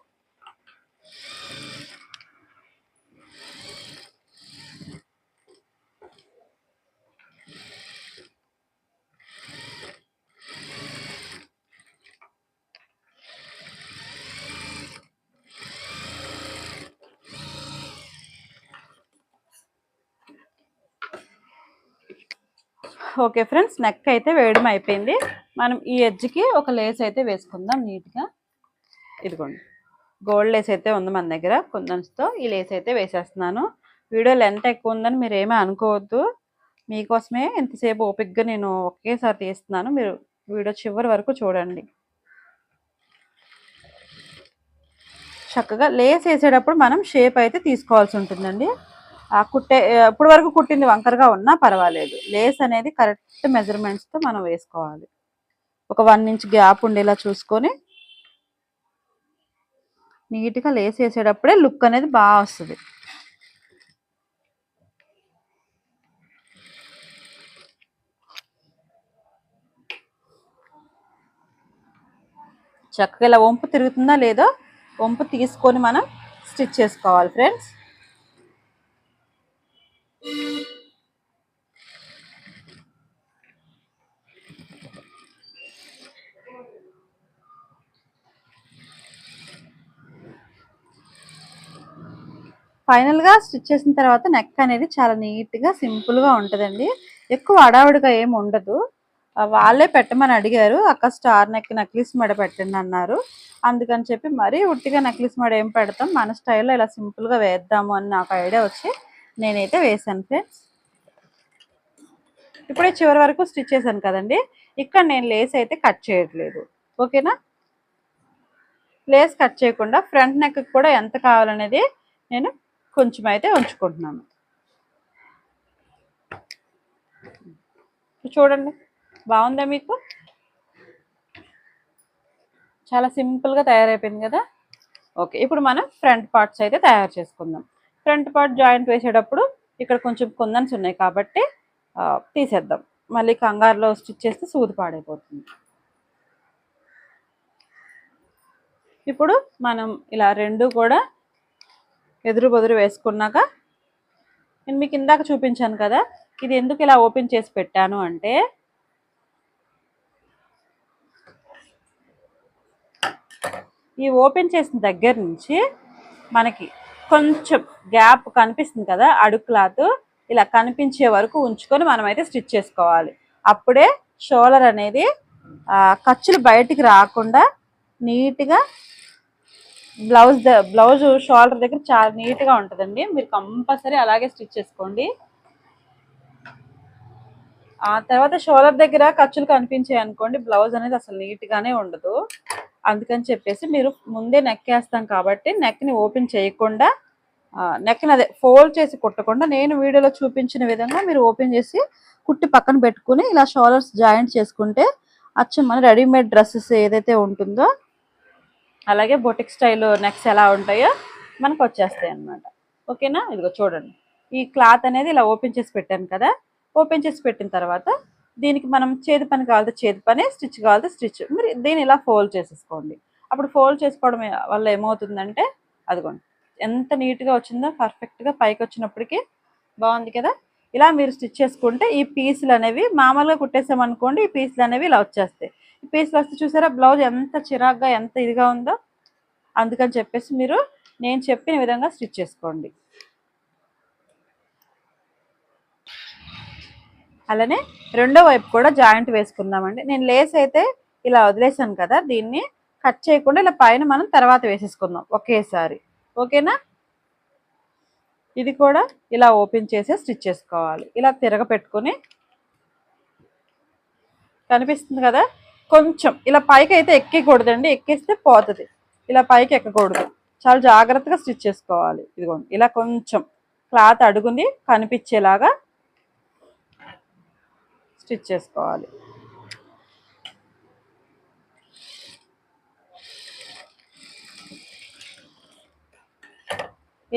ఓకే ఫ్రెండ్స్, నెక్ అయితే వేయడం అయిపోయింది. మనం ఈ ఎడ్జ్కి ఒక లేస్ అయితే వేసుకుందాం నీట్గా. ఇదిగోండి, గోల్డ్ లేస్ అయితే ఉంది మన దగ్గర, కుందన్స్తో ఈ లేస్ అయితే వేసేస్తున్నాను. వీడియో లెంత్ ఎక్కువ ఉందని మీరు ఏమీ అనుకోవద్దు, మీకోసమే ఎంతసేపు ఓపిక్గా నేను ఒకేసారి తీస్తున్నాను. మీరు వీడియో చివరి వరకు చూడండి. చక్కగా లేస్ వేసేటప్పుడు మనం షేప్ అయితే తీసుకోవాల్సి ఉంటుందండి. ఇప్పుడు వరకు కుట్టింది వంకరగా ఉన్నా పర్వాలేదు, లేస్ అనేది కరెక్ట్ మెజర్మెంట్స్తో మనం వేసుకోవాలి. ఒక 1 ఇంచ్ గ్యాప్ ఉండేలా చూసుకొని నీట్గా లేస్ వేసేటప్పుడే లుక్ అనేది బాగా వస్తుంది. చక్కగా ఇలా వంపు తిరుగుతుందా లేదో వంపు తీసుకొని మనం స్టిచ్ చేసుకోవాలి ఫ్రెండ్స్. ఫైనల్గా స్టిచ్ చేసిన తర్వాత నెక్ అనేది చాలా నీట్గా సింపుల్గా ఉంటుందండి. ఎక్కువ అడావుడిగా ఏమి ఉండదు. వాళ్ళే పెట్టమని అడిగారు, అక్క స్టార్ నెక్ నక్లీస్ మెడ పెట్టండి అన్నారు. అందుకని చెప్పి మరీ ఉట్టిగా నక్లీస్ మెడ ఏం పెడతాం, మన స్టైల్లో ఇలా సింపుల్గా వేద్దాము అని నాకు ఐడియా వచ్చి నేనైతే వేసాను ఫ్రెండ్స్. ఇప్పుడే చివరి వరకు స్టిచ్ చేశాను కదండి, ఇక్కడ నేను లేస్ అయితే కట్ చేయట్లేదు. ఓకేనా, లేస్ కట్ చేయకుండా ఫ్రంట్ నెక్ కూడా ఎంత కావాలనేది నేను కొంచెం అయితే ఉంచుకుంటున్నాను. చూడండి, బాగుందా మీకు? చాలా సింపుల్గా తయారైపోయింది కదా. ఓకే, ఇప్పుడు మనం ఫ్రంట్ పార్ట్స్ అయితే తయారు చేసుకుందాం. ఫ్రంట్ పార్ట్ జాయింట్ వేసేటప్పుడు ఇక్కడ కొంచెం కుందన్స్ ఉన్నాయి కాబట్టి తీసేద్దాం, మళ్ళీ కంగారులో స్టిచ్ చేస్తే సూది పాడైపోతుంది. ఇప్పుడు మనం ఇలా రెండు కూడా ఎదురు బొదురు వేసుకున్నాక నేను మీకు ఇందాక చూపించాను కదా, ఇది ఎందుకు ఇలా ఓపెన్ చేసి పెట్టాను అంటే ఈ ఓపెన్ చేసిన దగ్గర నుంచి మనకి కొంచెం గ్యాప్ కనిపిస్తుంది కదా, అడుగు క్లాత్ ఇలా కనిపించే వరకు ఉంచుకొని మనం అయితే స్టిచ్ చేసుకోవాలి. అప్పుడే షోల్డర్ అనేది ఖర్చులు బయటికి రాకుండా నీట్గా బ్లౌజ్ షోల్డర్ దగ్గర చాలా నీట్గా ఉంటుందండి. మీరు కంపల్సరీ అలాగే స్టిచ్ చేసుకోండి. ఆ తర్వాత షోల్డర్ దగ్గర ఖర్చులు కనిపించాయి అనుకోండి, బ్లౌజ్ అనేది అసలు నీట్గానే ఉండదు. అందుకని చెప్పేసి మీరు ముందే నెక్ వేస్తాం కాబట్టి నెక్ని ఓపెన్ చేయకుండా, నెక్ని అదే ఫోల్డ్ చేసి కుట్టకుండా నేను వీడియోలో చూపించిన విధంగా మీరు ఓపెన్ చేసి కుట్టి పక్కన పెట్టుకుని ఇలా షోల్డర్స్ జాయింట్ చేసుకుంటే అచ్చం మన రెడీమేడ్ డ్రెస్సెస్ ఏదైతే ఉంటుందో అలాగే బొటిక్ స్టైల్ నెక్స్ ఎలా ఉంటాయో మనకు వచ్చేస్తాయి అన్నమాట. ఓకేనా, ఇదిగో చూడండి, ఈ క్లాత్ అనేది ఇలా ఓపెన్ చేసి పెట్టాను కదా, ఓపెన్ చేసి పెట్టిన తర్వాత దీనికి మనం చేతి పని కావాలితే చేతి పని, స్టిచ్ కావాలితే స్టిచ్. మీరు దీన్ని ఇలా ఫోల్డ్ చేసేసుకోండి. అప్పుడు ఫోల్డ్ చేసుకోవడం వల్ల ఏమవుతుందంటే అదిగోండి ఎంత నీట్గా వచ్చిందో, పర్ఫెక్ట్గా పైకి వచ్చినప్పటికీ బాగుంది కదా. ఇలా మీరు స్టిచ్ చేసుకుంటే ఈ పీసులు అనేవి మామూలుగా కుట్టేసామనుకోండి, ఈ పీసులు అనేవి ఇలా వచ్చేస్తాయి. ఈ పీసులు వస్తే చూసారా బ్లౌజ్ ఎంత చిరాగ్గా ఎంత ఇదిగా ఉందో. అందుకని చెప్పేసి మీరు నేను చెప్పిన విధంగా స్టిచ్ చేసుకోండి. అలానే రెండో వైపు కూడా జాయింట్ వేసుకుందామండి. నేను లేస్ అయితే ఇలా వదిలేసాను కదా, దీన్ని కట్ చేయకుండా ఇలా పైన మనం తర్వాత వేసేసుకుందాం ఒకేసారి. ఓకేనా? ఇది కూడా ఇలా ఓపెన్ చేసి స్టిచ్ చేసుకోవాలి. ఇలా తిరగపెట్టుకొని కనిపిస్తుంది కదా, కొంచెం ఇలా పైకి అయితే ఎక్కకూడదండి, ఎక్కేస్తే పోతుంది. ఇలా పైకి ఎక్కకూడదు, చాలా జాగ్రత్తగా స్టిచ్ చేసుకోవాలి. ఇదిగోండి ఇలా కొంచెం క్లాత్ అడుగుంది కనిపించేలాగా స్టిచ్ చేసుకోవాలి.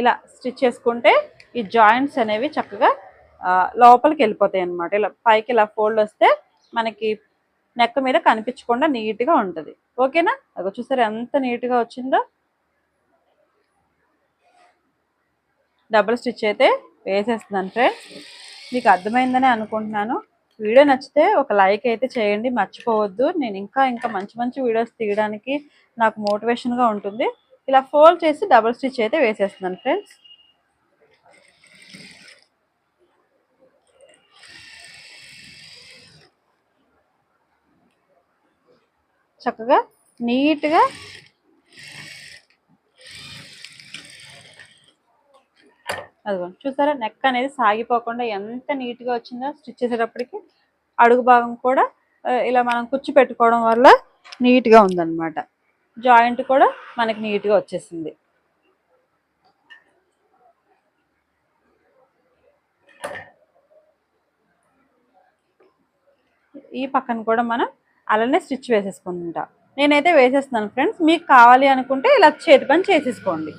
ఇలా స్టిచ్ చేసుకుంటే ఈ జాయింట్స్ అనేవి చక్కగా లోపలికి వెళ్ళిపోతాయి అన్నమాట. ఇలా పైకి ఇలా ఫోల్డ్ వస్తే మనకి నెక్ మీద కనిపించకుండా నీట్గా ఉంటుంది. ఓకేనా? అదో చూసారు ఎంత నీట్గా వచ్చిందో. డబుల్ స్టిచ్ అయితే వేసేస్తున్నాను ఫ్రెండ్స్. మీకు అర్థమైందని అనుకుంటున్నాను. వీడియో నచ్చితే ఒక లైక్ అయితే చేయండి, మర్చిపోవద్దు. నేను ఇంకా మంచి మంచి వీడియోస్ తీయడానికి నాకు మోటివేషన్గా ఉంటుంది. ఇలా ఫోల్డ్ చేసి డబుల్ స్టిచ్ అయితే వేసేస్తున్నాను ఫ్రెండ్స్. చక్కగా నీట్గా అదిగోండి చూసారా నెక్ అనేది సాగిపోకుండా ఎంత నీట్గా వచ్చిందో. స్టిచ్ చేసేటప్పటికి అడుగు భాగం కూడా ఇలా మనం కుచ్చు పెట్టుకోవడం వల్ల నీట్గా ఉందన్నమాట. జాయింట్ కూడా మనకి నీట్గా వచ్చేసింది. ఈ పక్కన కూడా మనం అలానే స్టిచ్ వేసేసుకుంటాం. నేనైతే వేసేస్తున్నాను ఫ్రెండ్స్. మీకు కావాలి అనుకుంటే ఇలా చేతి పని చేసేసుకోండి.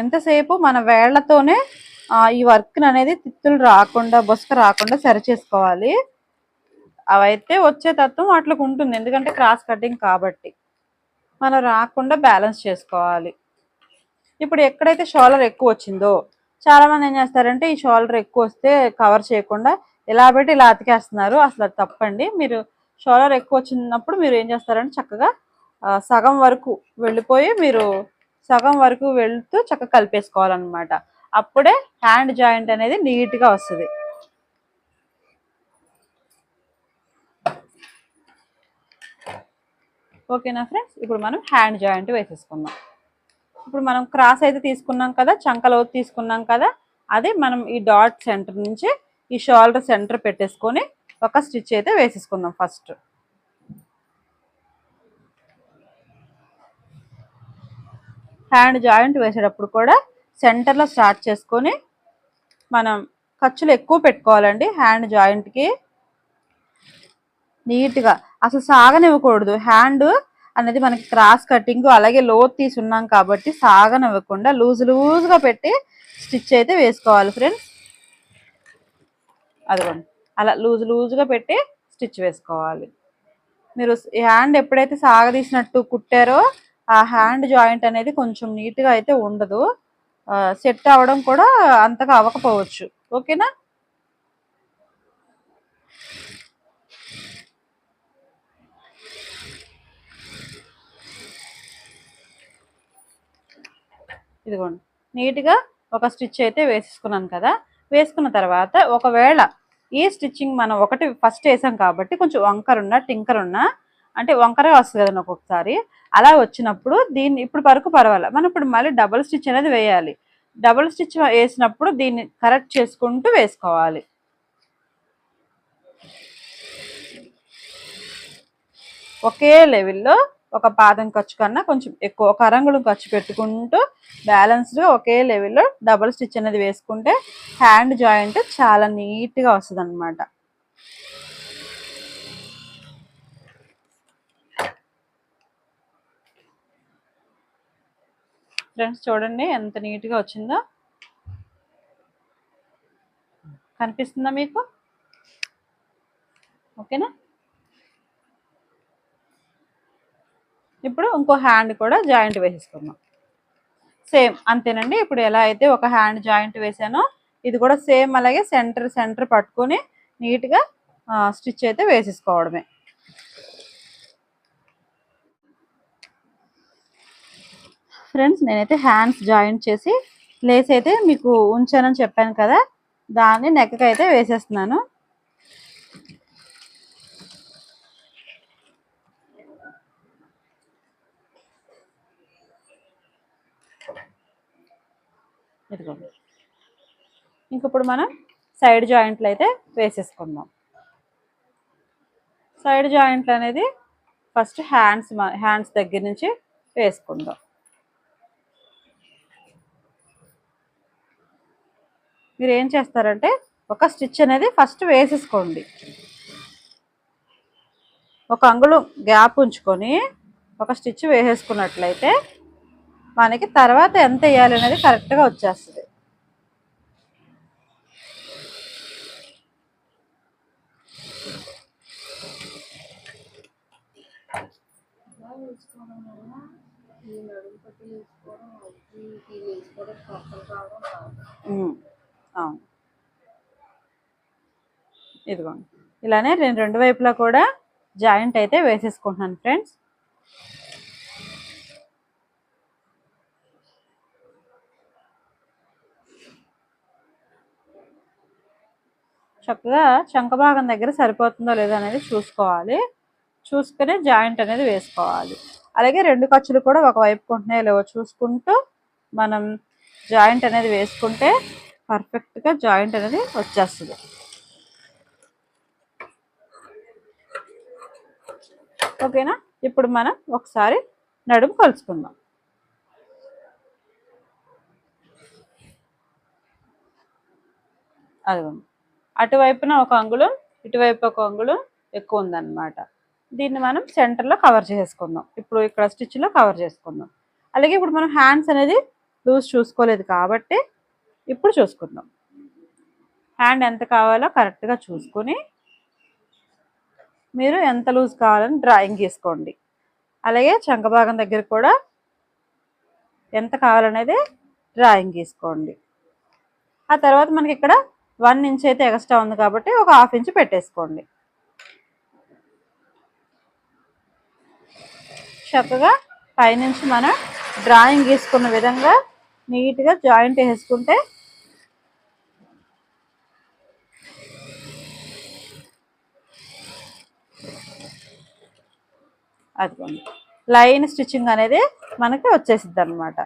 ఎంతసేపు మన వేళ్లతోనే ఈ వర్క్ అనేది తిత్తులు రాకుండా, బొస్క రాకుండా సరి చేసుకోవాలి. అవైతే వచ్చే తత్వం వాటికి ఉంటుంది, ఎందుకంటే క్రాస్ కటింగ్ కాబట్టి. మనం రాకుండా బ్యాలెన్స్ చేసుకోవాలి. ఇప్పుడు ఎక్కడైతే షోల్డర్ ఎక్కువ వచ్చిందో చాలామంది ఏం చేస్తారంటే ఈ షోల్డర్ ఎక్కువ వస్తే కవర్ చేయకుండా ఇలా పెట్టి ఇలా అతికేస్తున్నారు. అసలు అది తప్పండి. మీరు షోల్డర్ ఎక్కువ వచ్చినప్పుడు మీరు ఏం చేస్తారంటే చక్కగా సగం వరకు వెళ్ళిపోయి మీరు సగం వరకు వెళ్తూ చక్కగా కలిపేసుకోవాలన్నమాట. అప్పుడే హ్యాండ్ జాయింట్ అనేది నీట్గా వస్తుంది. ఓకేనా ఫ్రెండ్స్? ఇప్పుడు మనం హ్యాండ్ జాయింట్ వేసేసుకుందాం. ఇప్పుడు మనం క్రాస్ అయితే తీసుకున్నాం కదా, చంకలోతు తీసుకున్నాం కదా, అదే మనం ఈ డాట్ సెంటర్ నుంచి ఈ షోల్డర్ సెంటర్ పెట్టేసుకొని ఒక స్టిచ్ అయితే వేసేసుకుందాం. ఫస్ట్ హ్యాండ్ జాయింట్ వేసేటప్పుడు కూడా సెంటర్లో స్టార్ట్ చేసుకొని మనం ఖర్చులు ఎక్కువ పెట్టుకోవాలండి. హ్యాండ్ జాయింట్కి నీట్గా అసలు సాగనివ్వకూడదు. హ్యాండ్ అనేది మనకి క్రాస్ కటింగ్ అలాగే లోతు తీసున్నాం కాబట్టి సాగనివ్వకుండా లూజ్గా పెట్టి స్టిచ్ అయితే వేసుకోవాలి ఫ్రెండ్స్. అదిగోండి అలా లూజ్గా పెట్టి స్టిచ్ వేసుకోవాలి. మీరు హ్యాండ్ ఎప్పుడైతే సాగదీసినట్టు కుట్టారో ఆ హ్యాండ్ జాయింట్ అనేది కొంచెం నీట్గా అయితే ఉండదు, సెట్ అవ్వడం కూడా అంతగా అవ్వకపోవచ్చు. ఓకేనా? ఇదిగోండి నీట్గా ఒక స్టిచ్ అయితే వేసుకున్నాను కదా. వేసుకున్న తర్వాత ఒకవేళ ఈ స్టిచ్చింగ్ మనం ఒకటి ఫస్ట్ వేసాం కాబట్టి కొంచెం వంకరున్నా టింకరున్నా, అంటే వంకరే వస్తుంది కదండి ఒక్కొక్కసారి, అలా వచ్చినప్పుడు దీన్ని ఇప్పుడు వరకు పర్వాలేదు. మనం ఇప్పుడు మళ్ళీ డబుల్ స్టిచ్ అనేది వేయాలి. డబుల్ స్టిచ్ వేసినప్పుడు దీన్ని కరెక్ట్ చేసుకుంటూ వేసుకోవాలి. ఒకే లెవెల్లో ఒక పాదం ఖర్చు కన్నా కొంచెం ఎక్కువ ఒక అరంగుళం ఖర్చు పెట్టుకుంటూ బ్యాలెన్స్డ్గా ఒకే లెవెల్లో డబుల్ స్టిచ్ అనేది వేసుకుంటే హ్యాండ్ జాయింట్ చాలా నీట్గా వస్తుంది అన్నమాట. ఫ్రెండ్స్ చూడండి ఎంత నీట్గా వచ్చిందో. కనిపిస్తుందా మీకు? ఓకేనా. ఇప్పుడు ఇంకో హ్యాండ్ కూడా జాయింట్ వేసేసుకుందాం. సేమ్ అంతేనండి. ఇప్పుడు ఎలా అయితే ఒక హ్యాండ్ జాయింట్ వేసానో ఇది కూడా సేమ్ అలాగే సెంటర్ పట్టుకొని నీట్గా స్టిచ్ అయితే వేసేసుకోవడమే. ఫ్రెండ్స్ నేనైతే హ్యాండ్స్ జాయింట్ చేసి లేస్ అయితే మీకు ఉంచానని చెప్పాను కదా, దాన్ని నెక్కి అయితే వేసేస్తున్నాను. ఇదిగోండి. ఇంకప్పుడు మనం సైడ్ జాయింట్లు అయితే వేసేసుకుందాం. సైడ్ జాయింట్లు అనేది ఫస్ట్ హ్యాండ్స్ దగ్గర నుంచి వేసుకుందాం. మీరు ఏం చేస్తారంటే ఒక స్టిచ్ అనేది ఫస్ట్ వేసేసుకోండి. ఒక అంగుళం గ్యాప్ ఉంచుకొని ఒక స్టిచ్ వేసేసుకున్నట్లయితే మనకి తర్వాత ఎంత వేయాలి అనేది కరెక్ట్గా వచ్చేస్తుంది. అవును, ఇదిగోండి. ఇలానే నేను రెండు వైపులా కూడా జాయింట్ అయితే వేసేసుకుంటున్నాను ఫ్రెండ్స్. చక్కగా చంక భాగం దగ్గర సరిపోతుందో లేదో అనేది చూసుకోవాలి. చూసుకుని జాయింట్ అనేది వేసుకోవాలి. అలాగే రెండు ఖర్చులు కూడా ఒకవైపు కొంటున్నాయో లేవో చూసుకుంటూ మనం జాయింట్ అనేది వేసుకుంటే పర్ఫెక్ట్గా జాయింట్ అనేది వచ్చేస్తుంది. ఓకేనా. ఇప్పుడు మనం ఒకసారి నడుము కొలుచుకుందాం. అదిగోండి, అటువైపున ఒక అంగుళం ఇటువైపు ఒక అంగుళం ఎక్కువ ఉందన్నమాట. దీన్ని మనం సెంటర్లో కవర్ చేసుకుందాం. ఇప్పుడు ఇక్కడ స్టిచ్లో కవర్ చేసుకుందాం. అలాగే ఇప్పుడు మనం హ్యాండ్స్ అనేది లూజ్ చూసుకోలేదు కాబట్టి ఇప్పుడు చూసుకుందాం. హ్యాండ్ ఎంత కావాలో కరెక్ట్గా చూసుకొని మీరు ఎంత లూజ్ కావాలని డ్రాయింగ్ గీసుకోండి. అలాగే చంక భాగం దగ్గర కూడా ఎంత కావాలనేది డ్రాయింగ్ గీసుకోండి. ఆ తర్వాత మనకి ఇక్కడ 1 ఇంచ్ అయితే ఎక్స్ట్రా ఉంది కాబట్టి ఒక 1/2 ఇంచ్ పెట్టేసుకోండి. చక్కగా పైనుంచి మనం డ్రాయింగ్ గీసుకున్న విధంగా నీట్గా జాయింట్ వేసుకుంటే అదిగోండి లైన్ స్టిచ్చింగ్ అనేది మనకి వచ్చేసిద్ది అన్నమాట.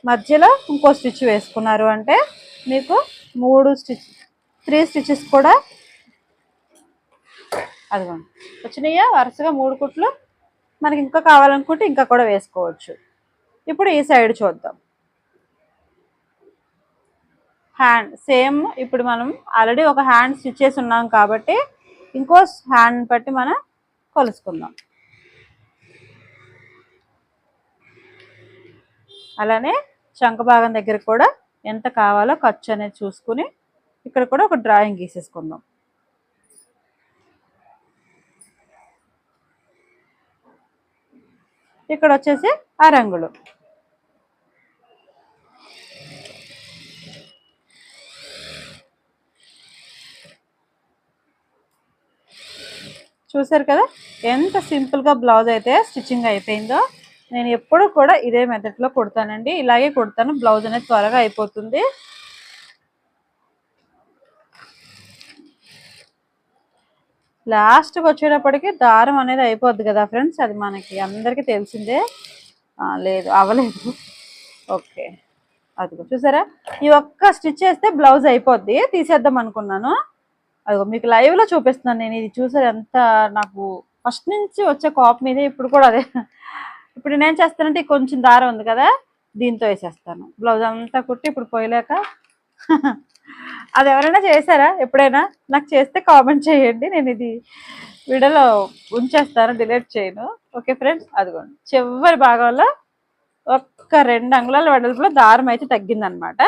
మధ్యలో ఇంకో స్టిచ్ వేసుకున్నారు అంటే మీకు 3 స్టిచెస్ కూడా అదిగోండి వచ్చినాయా. వరుసగా 3 కుట్లు. మనకి ఇంకా కావాలనుకుంటే ఇంకా కూడా వేసుకోవచ్చు. ఇప్పుడు ఈ సైడ్ చూద్దాం. Hand same. ఇప్పుడు మనం ఆల్రెడీ ఒక హ్యాండ్ స్టిచ్ చేసి ఉన్నాం కాబట్టి ఇంకో హ్యాండ్ బట్టి మనం కొలుసుకుందాం. అలానే చంక భాగం దగ్గర కూడా ఎంత కావాలో ఖర్చు అనేది చూసుకుని ఇక్కడ కూడా ఒక డ్రాయింగ్ గీసేసుకుందాం. ఇక్కడ వచ్చేసి ఆ రంగులు చూసారు కదా ఎంత సింపుల్గా బ్లౌజ్ అయితే స్టిచ్చింగ్ అయిపోయిందో. నేను ఎప్పుడు కూడా ఇదే మెథడ్లో కుడతానండి. ఇలాగే కుడతాను. బ్లౌజ్ అనేది త్వరగా అయిపోతుంది. లాస్ట్కి వచ్చేటప్పటికి దారం అనేది అయిపోద్ది కదా ఫ్రెండ్స్. అది మనకి అందరికీ తెలిసిందే. లేదు అవ్వలేదు. ఓకే అదిగో చూసారా. ఈ ఒక్క స్టిచ్ వేస్తే బ్లౌజ్ అయిపోద్ది. తీసేద్దాం అనుకున్నాను. అదిగో మీకు లైవ్లో చూపిస్తున్నాను నేను. ఇది చూసారు ఎంత నాకు ఫస్ట్ నుంచి వచ్చే కాప్ మీదే ఇప్పుడు కూడా అదే. ఇప్పుడు నేనేం చేస్తానంటే కొంచెం దారం ఉంది కదా, దీంతో వేసేస్తాను. బ్లౌజ్ అంతా కుట్టి ఇప్పుడు పోయలేక అది ఎవరైనా చేశారా ఎప్పుడైనా? నాకు చేస్తే కామెంట్ చేయండి. నేను ఇది వీడియోలో ఉంచేస్తాను, డిలీట్ చేయను. ఓకే ఫ్రెండ్స్, అదిగోండి చివరి భాగంలో ఒక్క 2 అంగుళాల వెడల్పులో దారం అయితే తగ్గిందనమాట.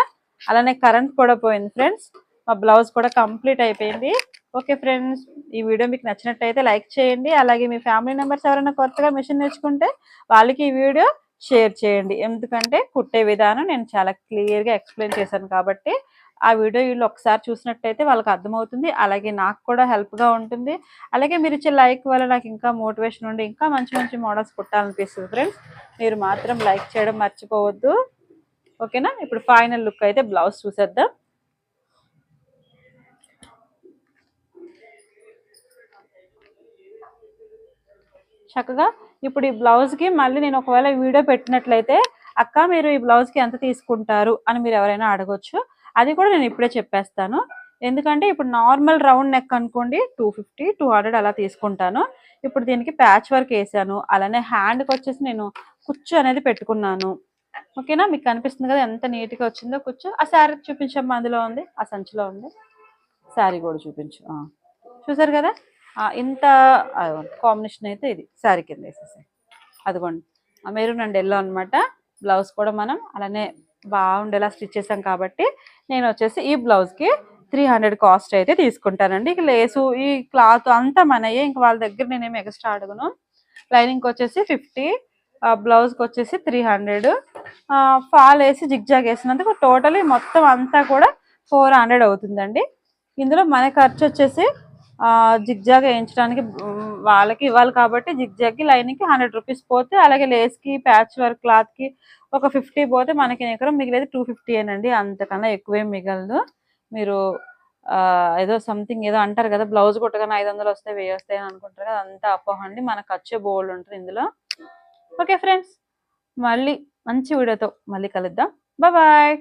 అలానే కరెంట్ కూడా పోయింది ఫ్రెండ్స్. మా బ్లౌజ్ కూడా కంప్లీట్ అయిపోయింది. ఓకే ఫ్రెండ్స్, ఈ వీడియో మీకు నచ్చినట్టయితే లైక్ చేయండి. అలాగే మీ ఫ్యామిలీ మెంబర్స్ ఎవరైనా కొత్తగా మిషన్ నేర్చుకుంటే వాళ్ళకి ఈ వీడియో షేర్ చేయండి. ఎందుకంటే కుట్టే విధానం నేను చాలా క్లియర్గా ఎక్స్ప్లెయిన్ చేశాను కాబట్టి ఆ వీడియో వీళ్ళు ఒకసారి చూసినట్టయితే వాళ్ళకి అర్థమవుతుంది. అలాగే నాకు కూడా హెల్ప్గా ఉంటుంది. అలాగే మీరు ఇచ్చే లైక్ వల్ల నాకు ఇంకా మోటివేషన్ ఉండి ఇంకా మంచి మంచి మోడల్స్ కుట్టాలనిపిస్తుంది ఫ్రెండ్స్. మీరు మాత్రం లైక్ చేయడం మర్చిపోవద్దు. ఓకేనా? ఇప్పుడు ఫైనల్ లుక్ అయితే బ్లౌజ్ చూసేద్దాం. చక్కగా ఇప్పుడు ఈ బ్లౌజ్కి మళ్ళీ నేను ఒకవేళ వీడియో పెట్టినట్లయితే అక్క మీరు ఈ బ్లౌజ్కి ఎంత తీసుకుంటారు అని మీరు ఎవరైనా అడగొచ్చు. అది కూడా నేను ఇప్పుడే చెప్పేస్తాను. ఎందుకంటే ఇప్పుడు నార్మల్ రౌండ్ నెక్ అనుకోండి 250, 200 అలా తీసుకుంటాను. ఇప్పుడు దీనికి ప్యాచ్ వర్క్ వేసాను. అలానే హ్యాండ్కి వచ్చేసి నేను కుచ్చు అనేది పెట్టుకున్నాను. ఓకేనా? మీకు కనిపిస్తుంది కదా ఎంత నీట్గా వచ్చిందో కుచ్చు. ఆ శారీ చూపించమ్మా, అందులో ఉంది, ఆ సంచిలో ఉంది. శారీ కూడా చూపించు. చూసారు కదా ఇంత కాంబినేషన్ అయితే ఇది శారీ కింద వేసేసాయి. అదిగోండి మెరూన్ అండ్ ఎల్లో అనమాట. బ్లౌజ్ కూడా మనం అలానే బాగుండేలా స్టిచ్ చేసాం కాబట్టి నేను వచ్చేసి ఈ బ్లౌజ్కి 300 కాస్ట్ అయితే తీసుకుంటానండి. ఇక లేసు ఈ క్లాత్ అంతా మనయే, ఇంక వాళ్ళ దగ్గర నేనేమి ఎక్స్ట్రా అడగను. లైనింగ్కి వచ్చేసి 50, బ్లౌజ్కి వచ్చేసి 300, ఫాల్ వేసి జిగ్జాగ్ వేసినందుకు టోటలీ మొత్తం అంతా కూడా 400 అవుతుందండి. ఇందులో మన ఖర్చు వచ్చేసి జిగ్జాగ్ వేయించడానికి వాళ్ళకి ఇవ్వాలి కాబట్టి జిగ్జాగ్కి లైనింగ్కి 100 రూపీస్ పోతే, అలాగే లేస్కి ప్యాచ్ వర్క్ క్లాత్కి ఒక 50 పోతే మనకి ఎకరం మిగిలేదు 250 ఏనండి. అంతకన్నా ఎక్కువేం మిగలదు. మీరు ఏదో సంథింగ్ ఏదో అంటారు కదా, బ్లౌజ్ కుట్టగానే 500 వస్తాయి 1000 వస్తాయి అని అనుకుంటారు కదా, అంతా అపోహ అండి. మన ఖర్చు బోల్డ్ ఉంటుంది ఇందులో. ఓకే ఫ్రెండ్స్, మళ్ళీ మంచి వీడియోతో మళ్ళీ కలుద్దాం. బాయ్.